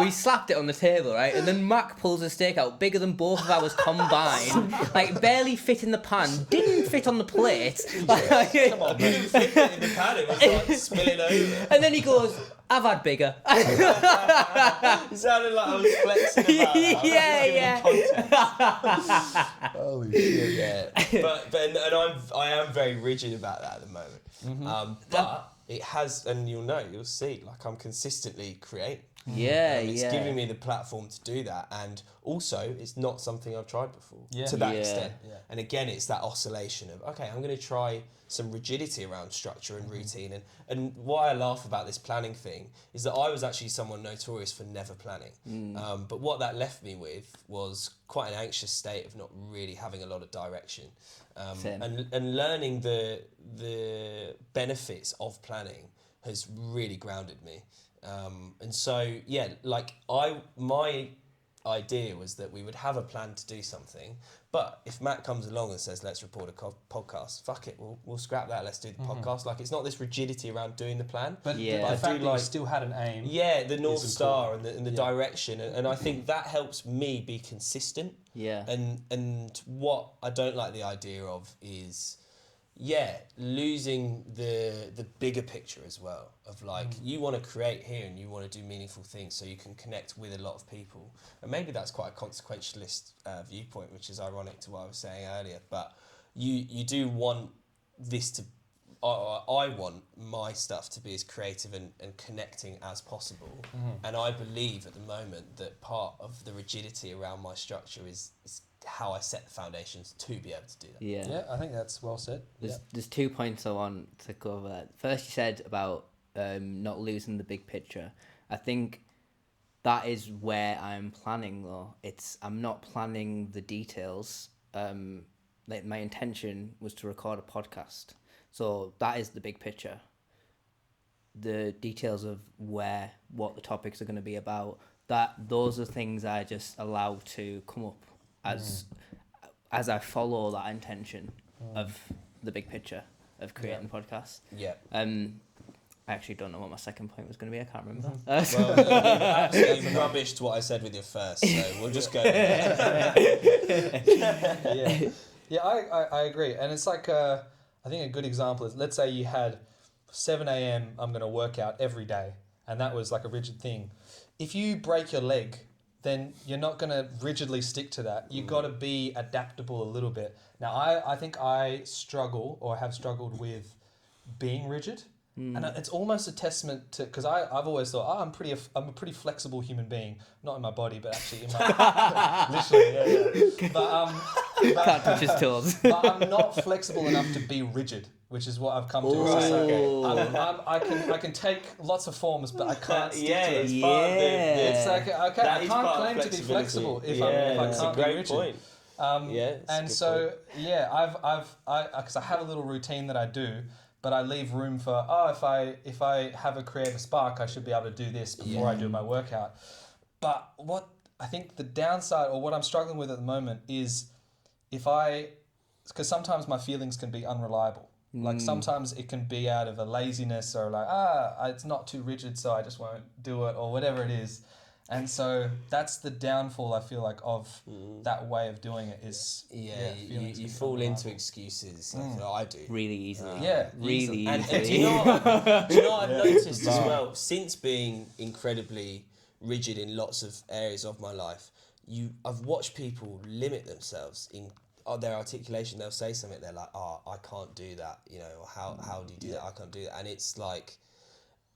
we slapped it on the table, right? And then Mack pulls a steak out bigger than both of ours combined, like barely fit in the pan, didn't fit on the plate. Come on, you didn't fit it in the pan, it was like spilling over. And then he goes, I've had bigger. It sounded like I was flexing about that. Yeah. Holy shit, yeah. But I am very rigid about that at the moment. But it has, and you'll see, like I'm consistently creating. It's giving me the platform to do that, and also it's not something I've tried before to that extent. And again, it's that oscillation of okay, I'm going to try some rigidity around structure and routine, and why I laugh about this planning thing is that I was actually someone notorious for never planning. But what that left me with was quite an anxious state of not really having a lot of direction, and learning the benefits of planning has really grounded me. And so, my idea was that we would have a plan to do something, but if Matt comes along and says, let's record a podcast, fuck it, we'll scrap that, let's do the podcast. Like, it's not this rigidity around doing the plan. But the fact that you still had an aim. Yeah, the North Star and the direction. And I think that helps me be consistent. Yeah. And what I don't like the idea of is... losing the bigger picture as well of like you want to create here and you want to do meaningful things so you can connect with a lot of people, and maybe that's quite a consequentialist viewpoint, which is ironic to what I was saying earlier, but you do want this to I want my stuff to be as creative and connecting as possible, and I believe at the moment that part of the rigidity around my structure is how I set the foundations to be able to do that. Yeah, I think that's well said. There's 2 points I want to cover. First, you said about not losing the big picture. I think that is where I'm planning though. I'm not planning the details. Like my intention was to record a podcast, so that is the big picture. The details of what the topics are going to be about, those are things I just allow to come up as I follow that intention of the big picture of creating the podcast. Yeah. I actually don't know what my second point was going to be. I can't remember. Well, you absolutely rubbished what I said with your first, so we'll just go there. Yeah, I agree. And it's like, I think a good example is, let's say you had 7 a.m, I'm going to work out every day, and that was like a rigid thing. If you break your leg, then you're not going to rigidly stick to that. You've got to be adaptable a little bit. Now, I think I struggle or have struggled with being rigid. And it's almost a testament to, because I've always thought, I'm a pretty flexible human being, not in my body, but actually in my literally, yeah. But Can't touch his toes. but I'm not flexible enough to be rigid. which is what I've come to. Ooh, It's just like, okay. I can take lots of forms, but I can't stick to it. it's part of the It's like, okay, that I is can't part of claim to be flexibility. flexible if Yeah, I that's can't a be great rigid. point. It's a And good so point. because I have a little routine that I do, but I leave room for if I have a creative spark, I should be able to do this before I do my workout. But what I think the downside, or what I'm struggling with at the moment, is because sometimes my feelings can be unreliable. Like sometimes it can be out of a laziness or like, it's not too rigid, so I just won't do it, or whatever it is. And so that's the downfall, I feel like, of that way of doing it is feelings you can be fall into unreliable. excuses. I feel I do. Really easily. Easily. Really And easily. do you know what I've noticed as Bizarre. well? Since being incredibly rigid in lots of areas of my life, I've watched people limit themselves in their articulation. They'll say something, they're like, I can't do that, or how do you do that? I can't do that. And it's like,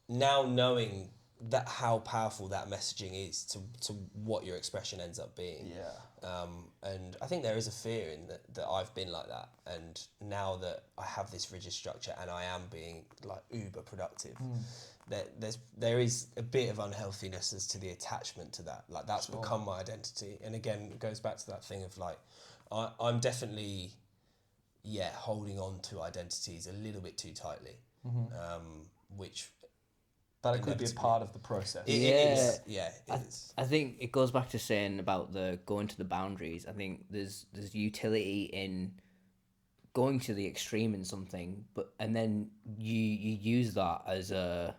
now knowing that how powerful that messaging is to what your expression ends up being. And I think there is a fear in that I've been like that, and now that I have this rigid structure and I am being like uber productive, there is a bit of unhealthiness as to the attachment to that. Like that's become my identity, and again it goes back to that thing of like I'm definitely holding on to identities a little bit too tightly, which. But it could be a part of the process. It is. Yeah, it is. I think it goes back to saying about the going to the boundaries. I think there's utility in going to the extreme in something, and then you use that as a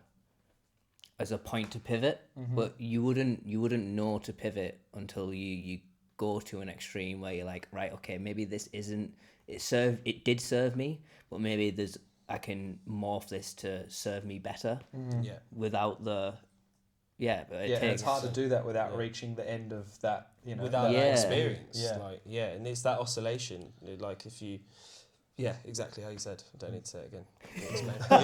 point to pivot, but you wouldn't know to pivot until you go to an extreme where you're like, right, okay, maybe this it did serve me, but maybe I can morph this to serve me better. Without but it's hard to do that without reaching the end of that, without that experience. Yeah. And it's that oscillation. Like if you, exactly how you said. I don't need to say it again. You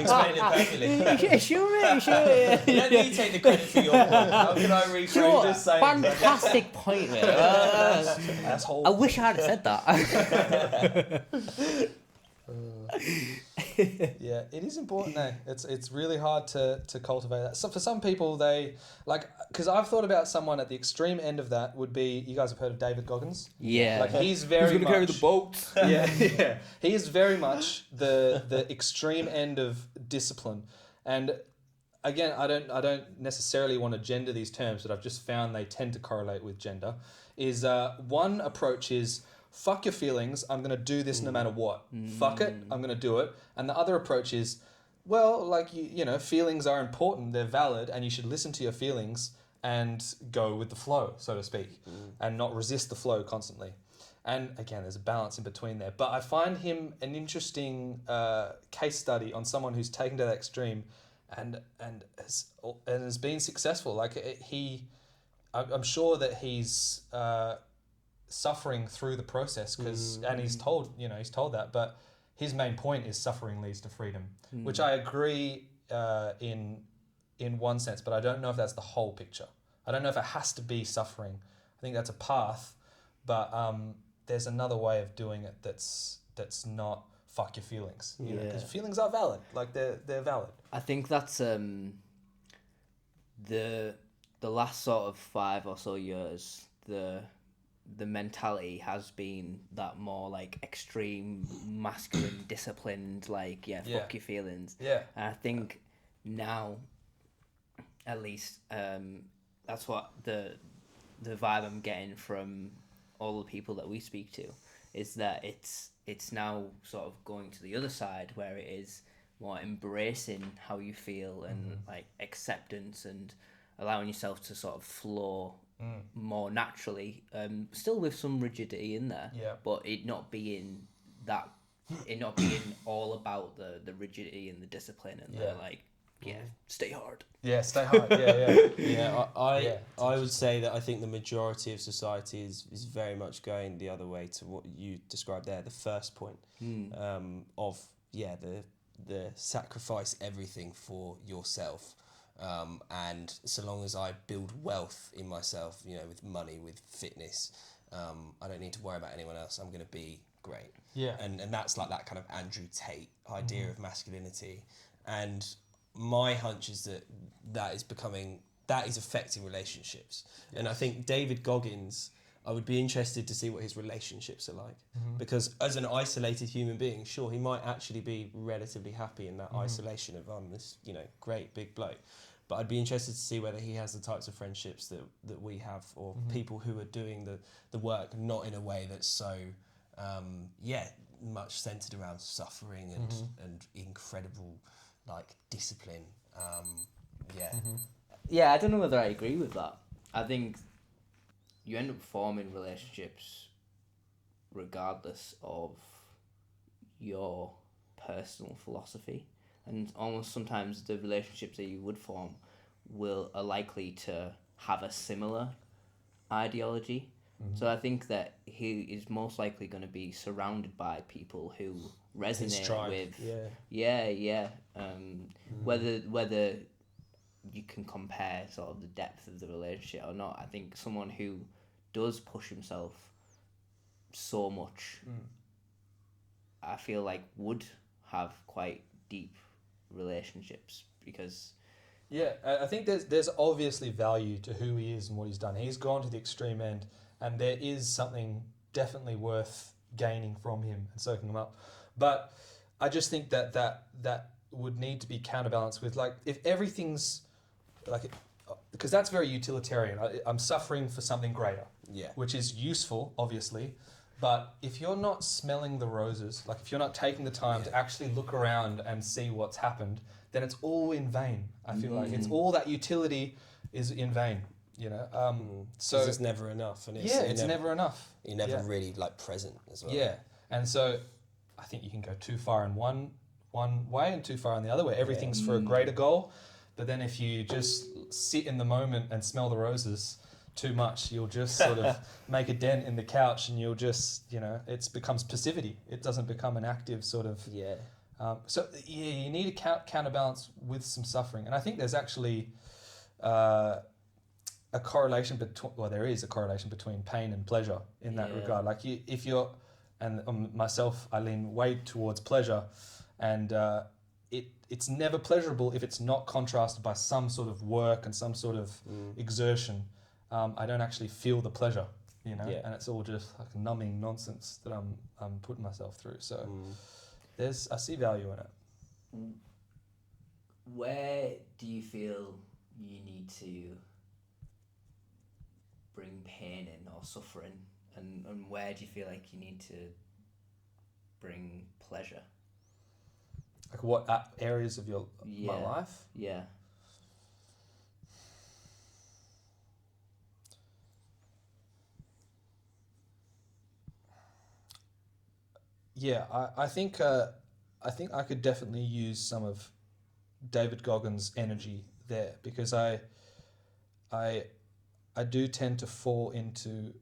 explained it perfectly. Sure. Let me take the credit for your point. How can I rephrase Sure, this? Saying fantastic point, mate. Asshole. I wish I had said that. Yeah, it is important though. It's really hard to cultivate that. So for some people, they like, because I've thought about someone at the extreme end of that would be, you guys have heard of David Goggins? Yeah. Like he's very much, carry the boats? yeah. He is very much the extreme end of discipline. And again, I don't necessarily want to gender these terms, but I've just found they tend to correlate with gender. Is one approach is, fuck your feelings, I'm going to do this no matter what. Fuck it, I'm going to do it. And the other approach is, well, like, feelings are important, they're valid, and you should listen to your feelings and go with the flow, so to speak, and not resist the flow constantly. And again, there's a balance in between there. But I find him an interesting case study on someone who's taken to that extreme and has been successful. Like I'm sure that he's suffering through the process and he's told that, but his main point is suffering leads to freedom, which I agree in one sense, but I don't know if that's the whole picture. I don't know if it has to be suffering. I think that's a path, but there's another way of doing it that's not fuck your feelings, because feelings are valid, like they're valid. I think that's the last sort of 5 or so years, the mentality has been that more like extreme masculine disciplined, like fuck your feelings. And I think now, at least, that's what the vibe I'm getting from all the people that we speak to, is that it's now sort of going to the other side, where it is more embracing how you feel and like acceptance and allowing yourself to sort of flow more naturally, still with some rigidity in there, but it not being all about the rigidity and the discipline and the like, stay hard. Yeah, stay hard. I would say that I think the majority of society is very much going the other way to what you described there, the first point, of the sacrifice everything for yourself. And so long as I build wealth in myself, with money, with fitness, I don't need to worry about anyone else. I'm going to be great. Yeah. And that's like that kind of Andrew Tate idea of masculinity. And my hunch is that is affecting relationships. Yes. And I think David Goggins, I would be interested to see what his relationships are like. Because as an isolated human being, sure, he might actually be relatively happy in that isolation of, I'm this, great big bloke. But I'd be interested to see whether he has the types of friendships that we have, or people who are doing the work not in a way that's so, much centered around suffering and incredible, like, discipline. Yeah, I don't know whether I agree with that. I think you end up forming relationships regardless of your personal philosophy, and almost sometimes the relationships that you would form are likely to have a similar ideology. So I think that he is most likely going to be surrounded by people who resonate with whether you can compare sort of the depth of the relationship or not. I think someone who does push himself so much, I feel like would have quite deep relationships, because I think there's obviously value to who he is and what he's done. He's gone to the extreme end, and there is something definitely worth gaining from him and soaking him up. But I just think that would need to be counterbalanced with, like, if everything's like, because that's very utilitarian. I'm suffering for something greater, which is useful, obviously. But if you're not smelling the roses, like if you're not taking the time to actually look around and see what's happened, then it's all in vain. I feel like it's all that utility is in vain. So it's never enough, and it's never enough. You're never really like present as well. Yeah, and so I think you can go too far in one way and too far in the other way. Everything's for a greater goal, but then if you just sit in the moment and smell the roses too much, you'll just sort of make a dent in the couch, and you'll just, it becomes passivity. It doesn't become an active sort of... you need a counterbalance with some suffering. And I think there's actually a correlation there is a correlation between pain and pleasure in that regard. Like if you're... And myself, I lean way towards pleasure, and it's never pleasurable if it's not contrasted by some sort of work and some sort of exertion. I don't actually feel the pleasure, and it's all just like numbing nonsense that I'm putting myself through. So I see value in it. Where do you feel you need to bring pain in or suffering, and where do you feel like you need to bring pleasure? Like what areas of my life? Yeah. Yeah, I think I could definitely use some of David Goggins' energy there, because I do tend to fall into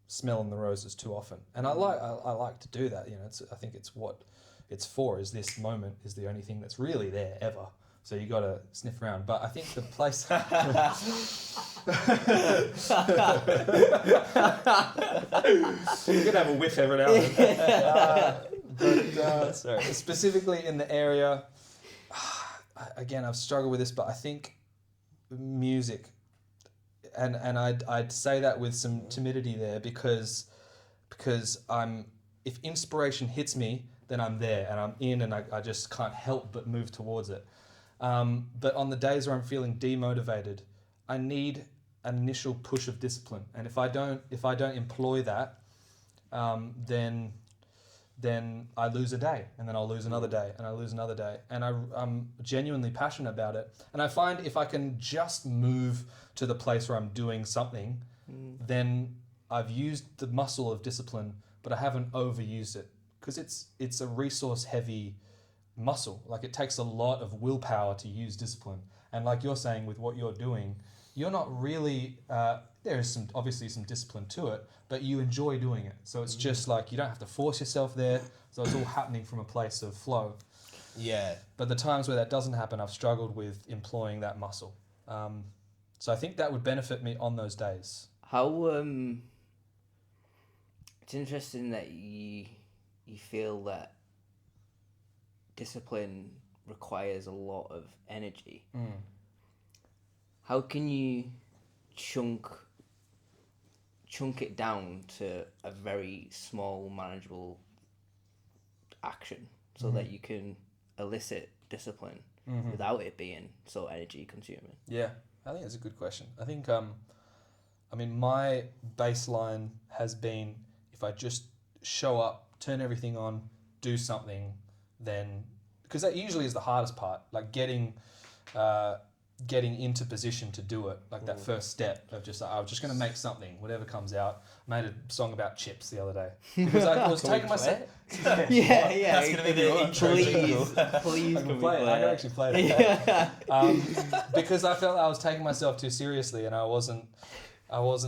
smelling the roses too often, and I like to do that. I think it's what it's for. Is this moment is the only thing that's really there ever. So you got to sniff around. But I think the place... You're going to have a whiff every now and then. Sorry. Specifically in the area, again, I've struggled with this, but I think music, and I'd say that with some timidity there, because if inspiration hits me, then I'm there and I'm in, and I just can't help but move towards it. But on the days where I'm feeling demotivated, I need an initial push of discipline, and if I don't employ that, then I lose a day, and then I'll lose another day, and I lose another day, and I'm genuinely passionate about it. And I find if I can just move to the place where I'm doing something, then I've used the muscle of discipline, but I haven't overused it, because it's a resource heavy muscle. Like, it takes a lot of willpower to use discipline, and like you're saying with what you're doing, you're not really there is obviously some discipline to it, but you enjoy doing it, so it's just like you don't have to force yourself there, so it's all happening from a place of flow. But the times where that doesn't happen, I've struggled with employing that muscle, so I think that would benefit me on those days. How it's interesting that you feel that discipline requires a lot of energy. How can you chunk it down to a very small, manageable action so that you can elicit discipline without it being so energy consuming? Yeah, I think that's a good question. I think, I mean, my baseline has been if I just show up, turn everything on, do something, then because that usually is the hardest part, like getting into position to do it, like that first step of just I'm just going to make something, whatever comes out. I made a song about chips the other day because I was taking myself. Yeah. That's gonna be the intro jingle. Please, I can play it. I can actually play it. Because I felt I was taking myself too seriously and I wasn't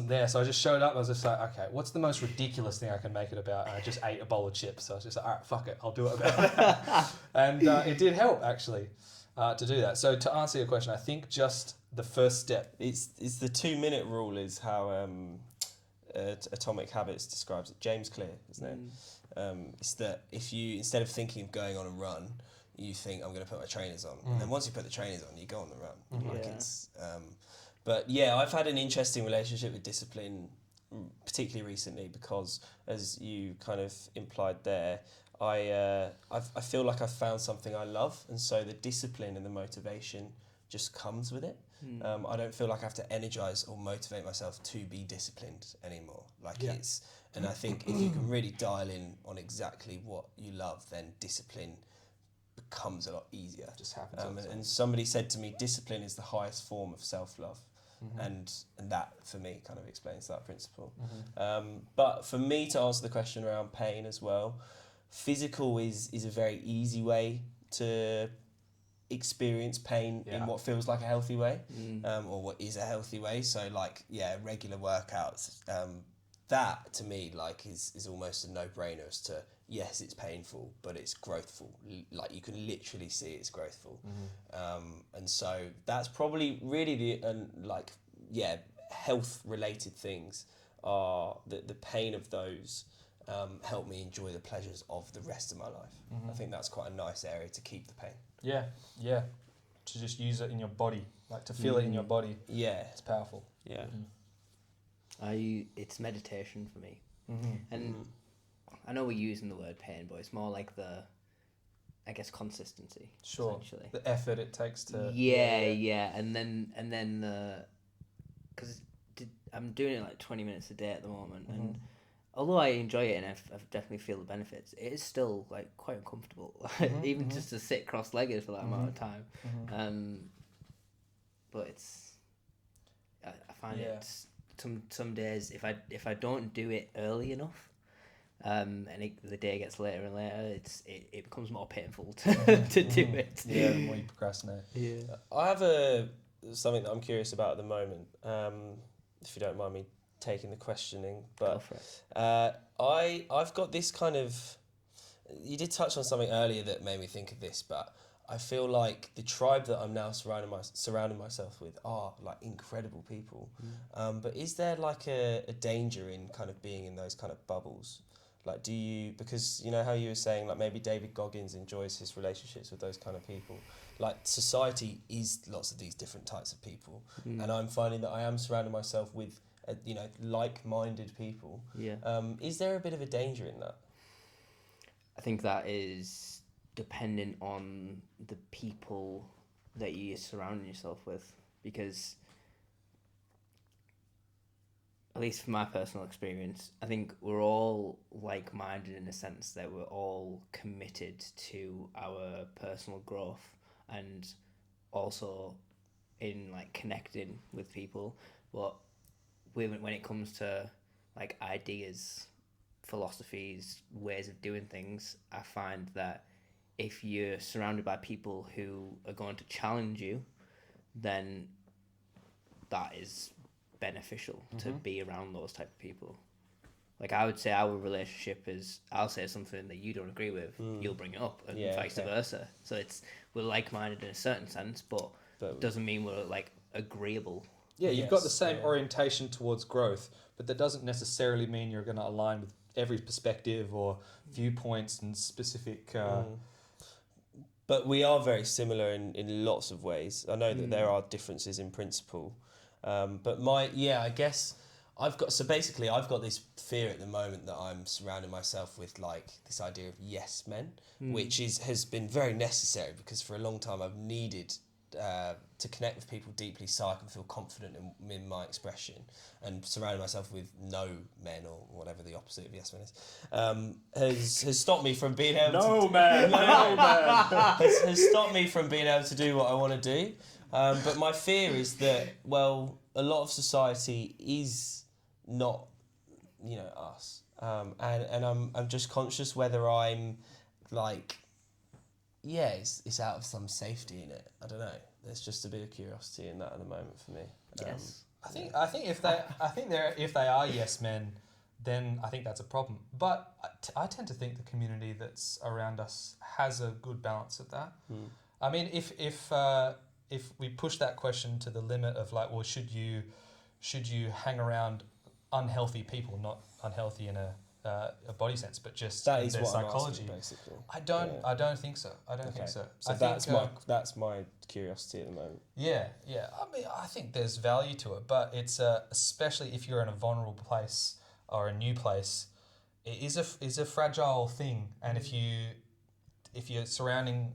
there. So I just showed up. I was just like, okay, what's the most ridiculous thing I can make it about? And I just ate a bowl of chips. So I was just like, all right, fuck it, I'll do it about that. And it did help actually to do that. So to answer your question, I think just the first step. It's the 2-minute rule is how Atomic Habits describes it. James Clear, isn't it? It's that if you, instead of thinking of going on a run, you think, I'm going to put my trainers on. And then once you put the trainers on, you go on the run. Like it's, but yeah, I've had an interesting relationship with discipline, particularly recently, because as you kind of implied there, I feel like I've found something I love, and so the discipline and the motivation just comes with it. I don't feel like I have to energize or motivate myself to be disciplined anymore. And I think if you can really dial in on exactly what you love, then discipline becomes a lot easier. Just happens. And somebody said to me, discipline is the highest form of self-love. And that for me kind of explains that principle. But for me to answer the question around pain as well, physical is a very easy way to experience pain in what feels like a healthy way, or what is a healthy way. So regular workouts, that to me is almost a no-brainer as to, yes, it's painful, but it's growthful. Like you can literally see it's growthful. And so that's probably really health related things are the pain of those help me enjoy the pleasures of the rest of my life. I think that's quite a nice area to keep the pain. Yeah. To just use it in your body, like to feel it in your body. Yeah. It's powerful. Yeah. It's meditation for me. And I know we're using the word pain, but it's more like the, I guess, consistency. Sure. Essentially. The effort it takes to. Yeah. And then the, because I'm doing it like 20 minutes a day at the moment, and although I enjoy it and I definitely feel the benefits, it is still like quite uncomfortable, even just to sit cross-legged for that amount of time. But it's, I find it's some days if I don't do it early enough, and the day gets later and later, it becomes more painful to do it. Yeah, the more you procrastinate. Yeah. I have something that I'm curious about at the moment. If you don't mind me taking the questioning, but Go for it. I've got this kind of. You did touch on something earlier that made me think of this, but I feel like the tribe that I'm now surrounding myself with are like incredible people. But is there like a danger in kind of being in those kind of bubbles? Like, do you, because you know how you were saying like maybe David Goggins enjoys his relationships with those kind of people. Like society is lots of these different types of people, and I'm finding that I am surrounding myself with like-minded people. Yeah. Is there a bit of a danger in that? I think that is dependent on the people that you surround yourself with, because at least from my personal experience, I think we're all like-minded in the sense that we're all committed to our personal growth and also in like connecting with people. But when it comes to like ideas, philosophies, ways of doing things, I find that if you're surrounded by people who are going to challenge you, then that is beneficial to be around those type of people. Like I would say our relationship is, I'll say something that you don't agree with, you'll bring it up, and vice versa. So we're like-minded in a certain sense, but doesn't mean we're like agreeable. Yeah, you've got the same orientation towards growth, but that doesn't necessarily mean you're going to align with every perspective or viewpoints and specific. But we are very similar in lots of ways. I know that there are differences in principle, but I guess I've got this fear at the moment that I'm surrounding myself with like this idea of yes men, which has been very necessary because for a long time I've needed to connect with people deeply so I can feel confident in my expression, and surrounding myself with no men or whatever the opposite of yes men is has stopped me from being able has stopped me from being able to do what I want to do. But my fear is that, well, a lot of society is not, us, and I'm just conscious whether I'm like, it's out of some safety in it. I don't know. There's just a bit of curiosity in that at the moment for me. Yes. I think if they are yes men, then I think that's a problem. But I tend to think the community that's around us has a good balance of that. I mean, if we push that question to the limit of like, well, should you hang around unhealthy people, not unhealthy in a body sense, but just That in is their what psychology. I'm asking, basically. I don't think so. I don't think so. So I that's think, that's my curiosity at the moment. Yeah. I mean, I think there's value to it, but it's especially if you're in a vulnerable place or a new place, it is a fragile thing. And if you're surrounding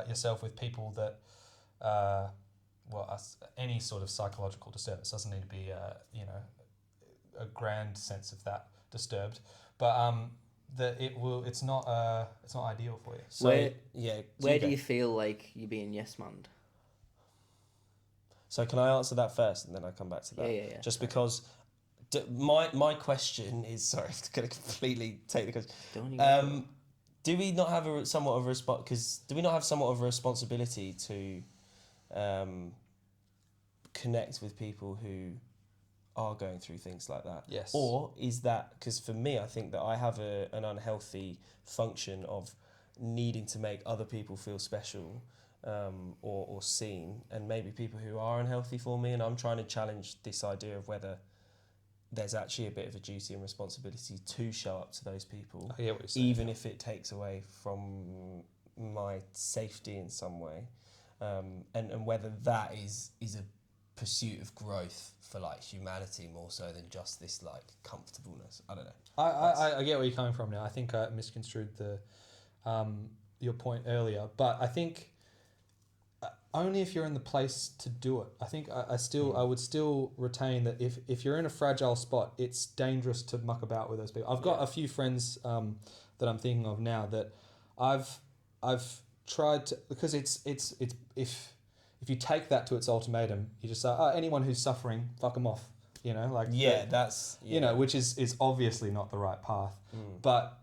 yourself with people that, any sort of psychological disturbance doesn't need to be a grand sense of that disturbed, but it's not ideal for you. So Where do you feel like you're being yes manned? So can I answer that first and then I come back to that? Yeah. Just because my question is, sorry, I'm going to completely take the question. Don't even Do we not have somewhat of a responsibility to connect with people who are going through things like that? Yes. Or is that, because for me, I think that I have an unhealthy function of needing to make other people feel special or seen, and maybe people who are unhealthy for me, and I'm trying to challenge this idea of whether there's actually a bit of a duty and responsibility to show up to those people, I get what you're saying. even if it takes away from my safety in some way, and whether that is a pursuit of growth for like humanity more so than just this like comfortableness. I don't know. I get where you're coming from now. I think I misconstrued your point earlier, but I think only if you're in the place to do it. I think I would still retain that if you're in a fragile spot, it's dangerous to muck about with those people. I've got a few friends that I'm thinking of now that I've tried to, because it's if you take that to its ultimatum, you just say, anyone who's suffering, fuck them off. Which is obviously not the right path. But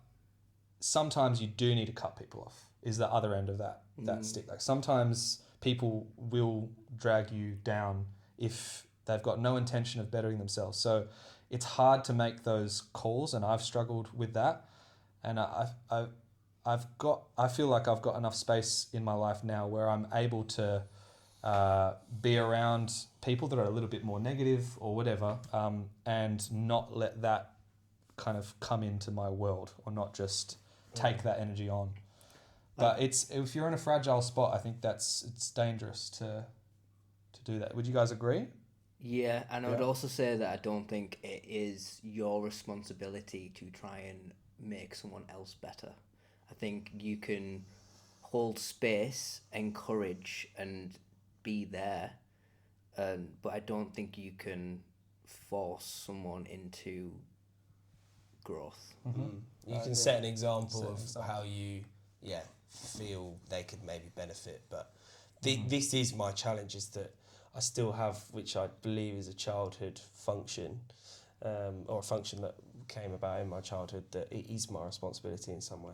sometimes you do need to cut people off, is the other end of that stick. Like sometimes people will drag you down if they've got no intention of bettering themselves. So it's hard to make those calls, and I've struggled with that. And I feel like I've got enough space in my life now where I'm able to be around people that are a little bit more negative or whatever, and not let that kind of come into my world, or not just take that energy on. But if you're in a fragile spot, I think it's dangerous to do that. Would you guys agree? Yeah, and I would also say that I don't think it is your responsibility to try and make someone else better. I think you can hold space, encourage, and be there, but I don't think you can force someone into growth. You can set an example of how you feel they could maybe benefit, but this is my challenge, is that I still have, which I believe is a childhood function, or a function that came about in my childhood, that it is my responsibility in some way.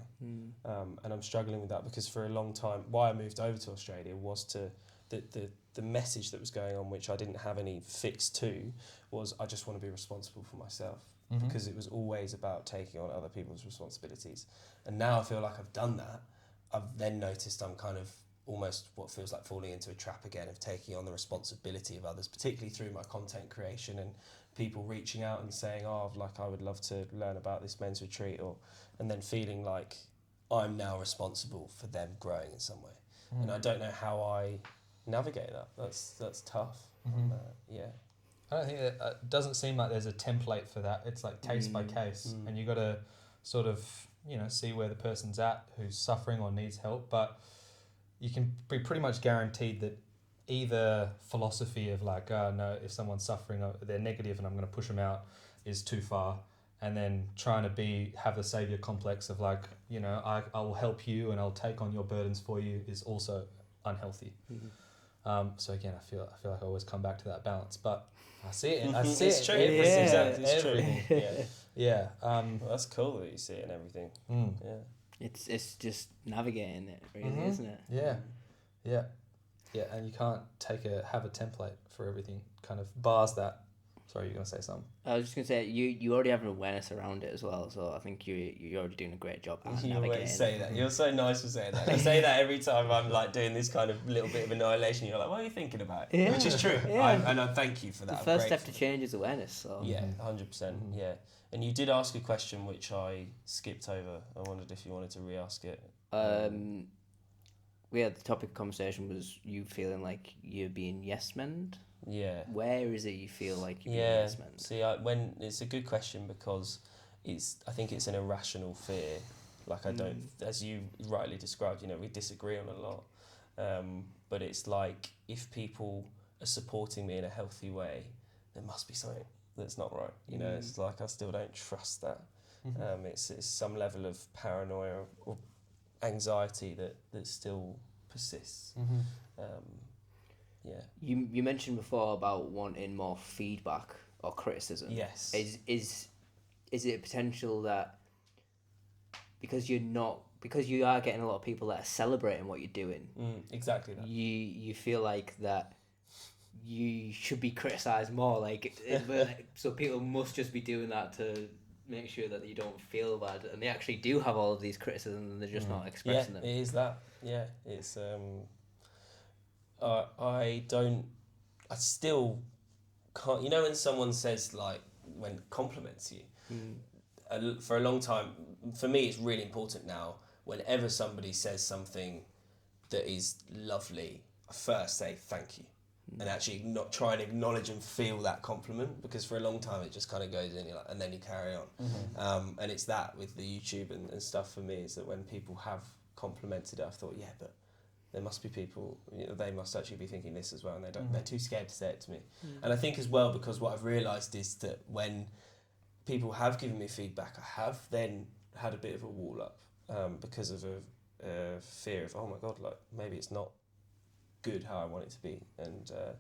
And I'm struggling with that because for a long time, why I moved over to Australia was to the message that was going on, which I didn't have any fix to, was I just want to be responsible for myself, because it was always about taking on other people's responsibilities. And now I feel like I've done that. I've then noticed I'm kind of almost what feels like falling into a trap again of taking on the responsibility of others, particularly through my content creation and people reaching out and saying, oh, like, I would love to learn about this men's retreat, and then feeling like I'm now responsible for them growing in some way. And I don't know how I navigate that. That's tough. Yeah. I don't think it doesn't seem like there's a template for that. It's like case by case, and you got to sort of see where the person's at who's suffering or needs help. But you can be pretty much guaranteed that either philosophy of like, no, if someone's suffering, they're negative, and I'm going to push them out, is too far. And then trying to have the savior complex of like, I will help you and I'll take on your burdens for you is also unhealthy. So again, I feel like I always come back to that balance, but I see it. It's true. Exactly. It's everything. true. Yeah. Well, that's cool that you see it in everything. Yeah. It's just navigating it, really, isn't it? Yeah. And you can't have a template for everything. Kind of bars that. Sorry, you're gonna say something. I was just gonna say you already have an awareness around it as well, so I think you're already doing a great job at You navigating. always say that. You're so nice for saying that. You say that every time I'm like doing this kind of little bit of annihilation. You're like, what are you thinking about? Yeah. Which is true. Yeah. And I thank you for that. The I'm first step grateful. to change is awareness. So Yeah, 100%. Yeah. And you did ask a question which I skipped over. I wondered if you wanted to re-ask it. The topic of conversation was you feeling like you're being yes men. Yeah. Where is it you feel like you're being Yeah. yes men? See, when it's a good question because I think it's an irrational fear. Like I don't, as you rightly described, we disagree on a lot. But it's like if people are supporting me in a healthy way, there must be something that's not right. It's like I still don't trust that. It's some level of paranoia or anxiety that still persists. Yeah. You mentioned before about wanting more feedback or criticism. Yes. Is it a potential that because you are getting a lot of people that are celebrating what you're doing, exactly that. you feel like that you should be criticised more, so people must just be doing that to make sure that you don't feel bad, and they actually do have all of these criticisms and they're just not expressing them. It is that. Yeah, it's I still can't. When someone says when compliments you, for a long time, for me, it's really important now. Whenever somebody says something that is lovely, I first say thank you, and actually not try and acknowledge and feel that compliment, because for a long time it just kind of goes in, and then you carry on. And it's that with the YouTube and stuff for me, is that when people have complimented it, I've thought, yeah, but there must be people, they must actually be thinking this as well, and they're too scared to say it to me. And I think as well, because what I've realised is that when people have given me feedback, I have then had a bit of a wall up because of a fear of, oh my God, maybe it's not good how I want it to be. And I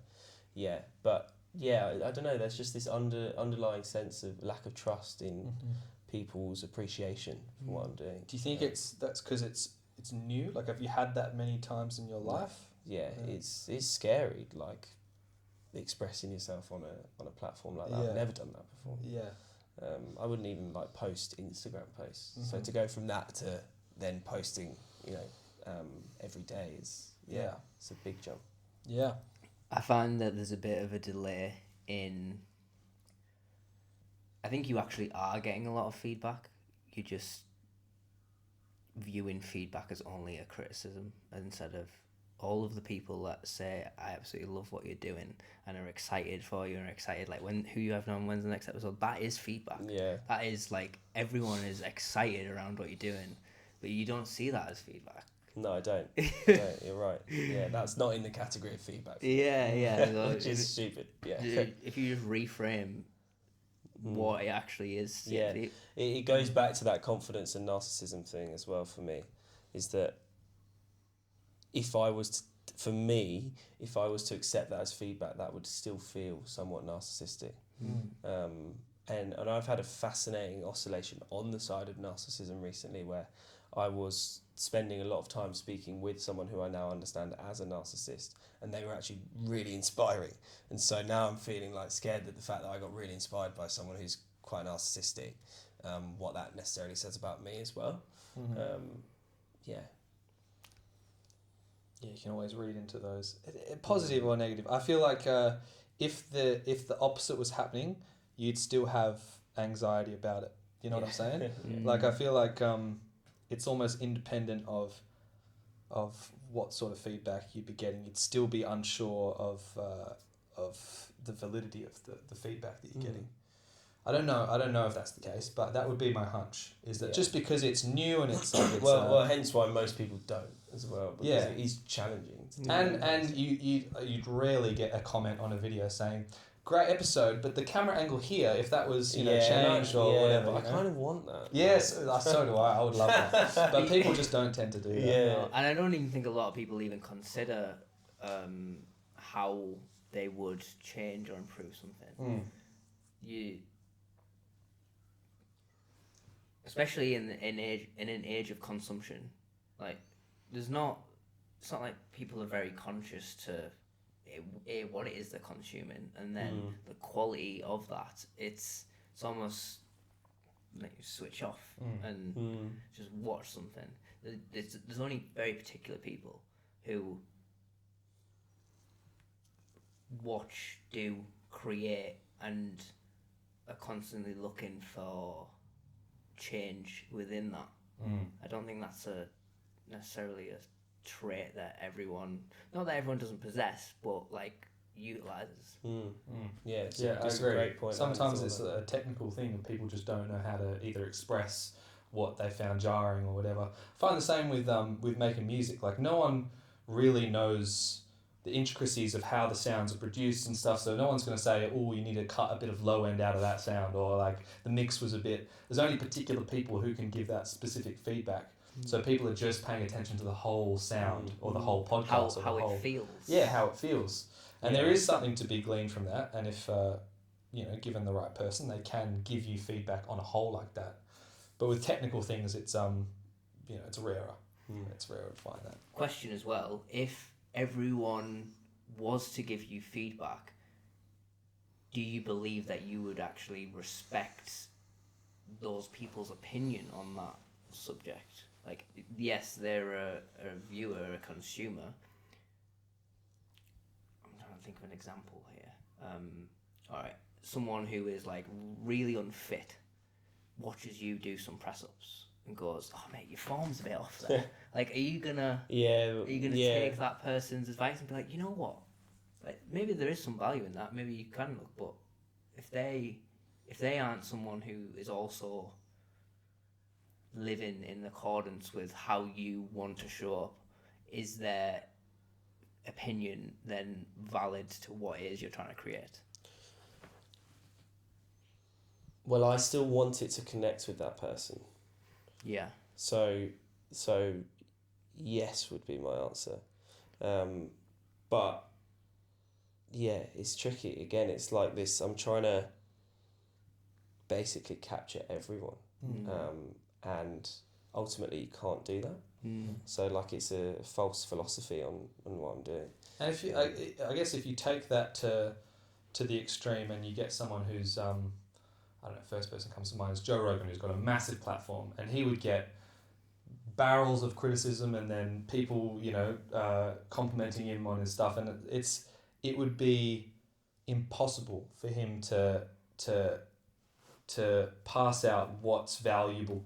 don't know, there's just this underlying sense of lack of trust in people's appreciation for what I'm doing. Do you think that's because it's new? Like, have you had that many times in your life? Yeah. It's scary, expressing yourself on a platform like that. Yeah. I've never done that before. Yeah. I wouldn't even post Instagram posts. So to go from that to then posting, every day is it's a big jump. Yeah. I find that there's a bit of a delay in. I think you actually are getting a lot of feedback. You're just viewing feedback as only a criticism instead of all of the people that say, I absolutely love what you're doing and are excited for you and are excited, who you have on when's the next episode. That is feedback. Yeah. That is everyone is excited around what you're doing, but you don't see that as feedback. No, I don't. You're right. Yeah, that's not in the category of feedback. Yeah. Which is stupid. Yeah. If you just reframe what it actually is. Yeah. It goes back to that confidence and narcissism thing as well for me, is that if I was to accept that as feedback, that would still feel somewhat narcissistic. And I've had a fascinating oscillation on the side of narcissism recently, where I was spending a lot of time speaking with someone who I now understand as a narcissist, and they were actually really inspiring. And so now I'm feeling scared that the fact that I got really inspired by someone who's quite narcissistic, what that necessarily says about me as well. Yeah. Yeah, you can always read into those, positive or negative. I feel like if the opposite was happening, you'd still have anxiety about it. You know what I'm saying? Like I feel like it's almost independent of what sort of feedback you'd be getting. You'd still be unsure of the validity of the feedback that you're getting. I don't know if that's the case, but that would be my hunch. Is that just because it's new and it's like well, hence why most people don't as well. Because it is challenging. And you'd rarely get a comment on a video saying, "Great episode," but the camera angle here, if that was changed or whatever. But I kind of want that. Yes, so do I. I would love that, but people just don't tend to do that. Yeah. No, and I don't even think a lot of people even consider how they would change or improve something. Especially in an age of consumption, like it's not like people are very conscious to what it is they're consuming, and then the quality of that. It's almost like you switch off and just watch something. There's only very particular people who watch, do, create, and are constantly looking for change within that. I don't think that's necessarily a trait that not that everyone doesn't possess, but like utilizes. Yeah, I agree. A great point. Sometimes it's a technical thing and people just don't know how to either express what they found jarring or whatever. I find the same with making music. Like no one really knows the intricacies of how the sounds are produced and stuff, so no one's going to say, oh, you need to cut a bit of low end out of that sound, or like the mix was a bit. There's only particular people who can give that specific feedback. So people are just paying attention to the whole sound or the whole podcast, how it feels. Yeah, how it feels. And there is something to be gleaned from that, and if given the right person, they can give you feedback on a whole like that. But with technical things, it's it's rarer. It's rarer to find that. Question as well: if everyone was to give you feedback, do you believe that you would actually respect those people's opinion on that subject? Like, yes, they're a viewer, a consumer. I'm trying to think of an example here. All right, someone who is like really unfit watches you do some press ups and goes, "Oh mate, your form's a bit off there." Like, are you gonna take that person's advice and be like, you know what? Like, maybe there is some value in that. Maybe you can look, but if they aren't someone who is also living in accordance with how you want to show up, is their opinion then valid to what it is you're trying to create? Well, I still want it to connect with that person. Yeah. So yes would be my answer. But yeah, it's tricky. Again, it's like this, I'm trying to basically capture everyone. And ultimately you can't do that. So like it's a false philosophy on what I'm doing. And if you, I guess if you take that to the extreme and you get someone who's I don't know, first person comes to mind is Joe Rogan, who's got a massive platform, and he would get barrels of criticism and then people complimenting him on his stuff, and it would be impossible for him to pass out what's valuable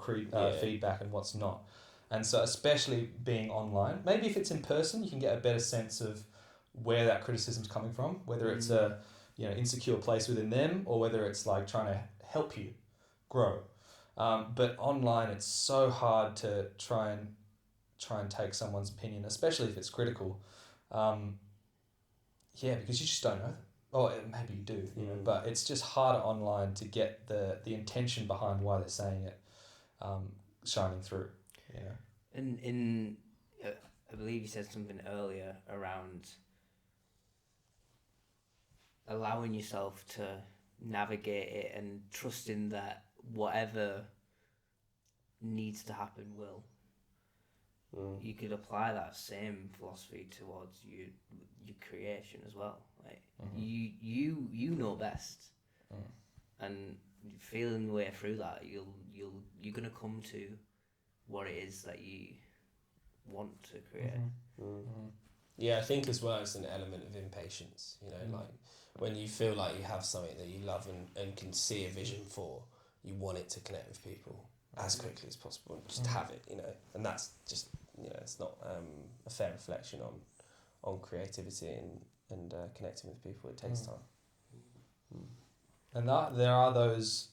feedback and what's not. And so especially being online, maybe if it's in person, you can get a better sense of where that criticism's coming from, whether it's a insecure place within them or whether it's like trying to help you grow. But online, it's so hard to try and take someone's opinion, especially if it's critical. Because you just don't know them. Or maybe you do, but it's just harder online to get the intention behind why they're saying it shining through. And I believe you said something earlier around allowing yourself to navigate it and trusting that whatever needs to happen will. You could apply that same philosophy towards your creation as well. Like you know best, and feeling the way through that, you're gonna come to what it is that you want to create. Yeah, I think as well it's an element of impatience. You know, like when you feel like you have something that you love and can see a vision for, you want it to connect with people as quickly as possible and just have it, you know. And that's just, you know, it's not a fair reflection on creativity and connecting with people. It takes time. And there are those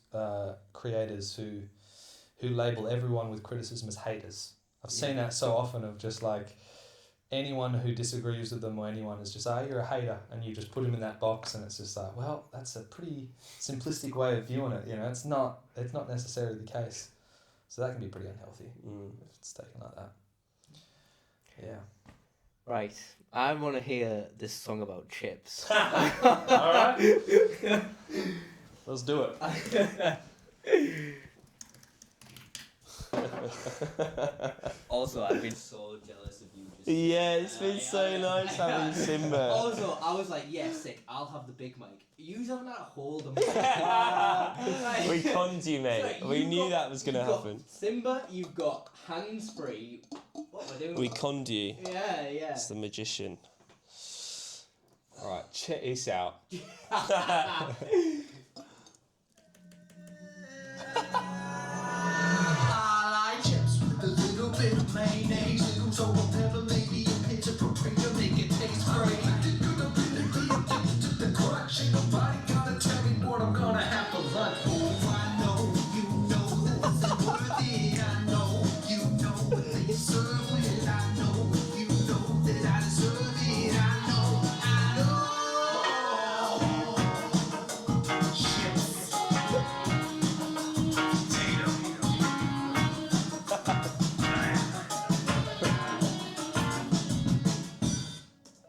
creators who label everyone with criticism as haters. I've seen that so often, of just like anyone who disagrees with them or anyone is just, you're a hater, and you just put them in that box, and it's just like, well, that's a pretty simplistic way of viewing it. You know, it's not necessarily the case. So that can be pretty unhealthy if it's taken like that. Yeah. Right, I want to hear this song about chips. Alright. Let's do it. Also, I've been so jealous of you. Yeah, it's been so nice having Simba. Also, I was like, yeah, sick, I'll have the big mic. You haven't had to hold the mic. We conned you, mate. Like, We knew that was going to happen. Simba, you've got hands-free. What am I doing? We conned you. Yeah. It's the magician. Alright, check this out. I like chips with a little bit of mayonnaise, little toe of pepper, maybe a pinch of paprika, make it taste great. Addicted to the crunch, ain't nobody gotta tell me what I'm gonna have for lunch. Oh, I know, you know that this is worth it. I know, you know what they serve with. I know, you know that I deserve it. I know. Chips.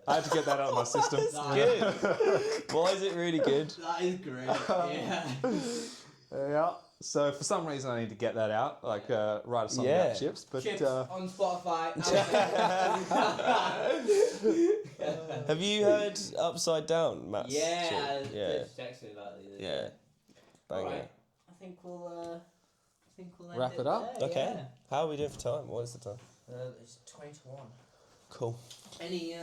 I had to get that out of my system. Good. Why is it really good? That is great. Yeah. Yeah. So for some reason I need to get that out, like write a song Yeah. about chips. But Chips on Spotify. Have you heard Upside Down, Matt's Yeah, tune? Yeah. just text me about it. the other Yeah. day. Bang Alright. it. I think we'll end Wrap it up? there, Okay. yeah. How are we doing for time? What is the time? It's 20 to 1. Cool. Any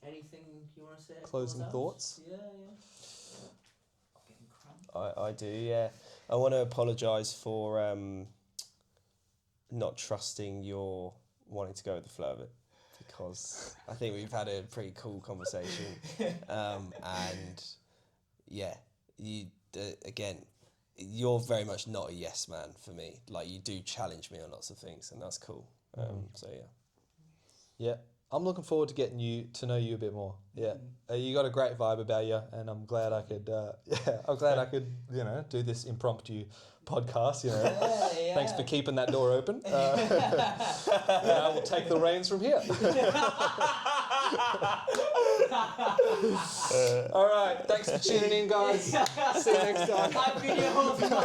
anything you want to say? Closing Close out? thoughts? Yeah. I'm getting cramped. I do, yeah. I want to apologise for not trusting your wanting to go with the flow of it, because I think we've had a pretty cool conversation, and yeah, you again, you're very much not a yes man for me. Like, you do challenge me on lots of things, and that's cool. So yeah. Yeah. I'm looking forward to getting to know you a bit more. Yeah, you got a great vibe about you, and I'm glad I could. Do this impromptu podcast. You know, Yeah. thanks for keeping that door open. And I will take the reins from here. All right, thanks for tuning in, guys. See you next time. I've been your host, Matt.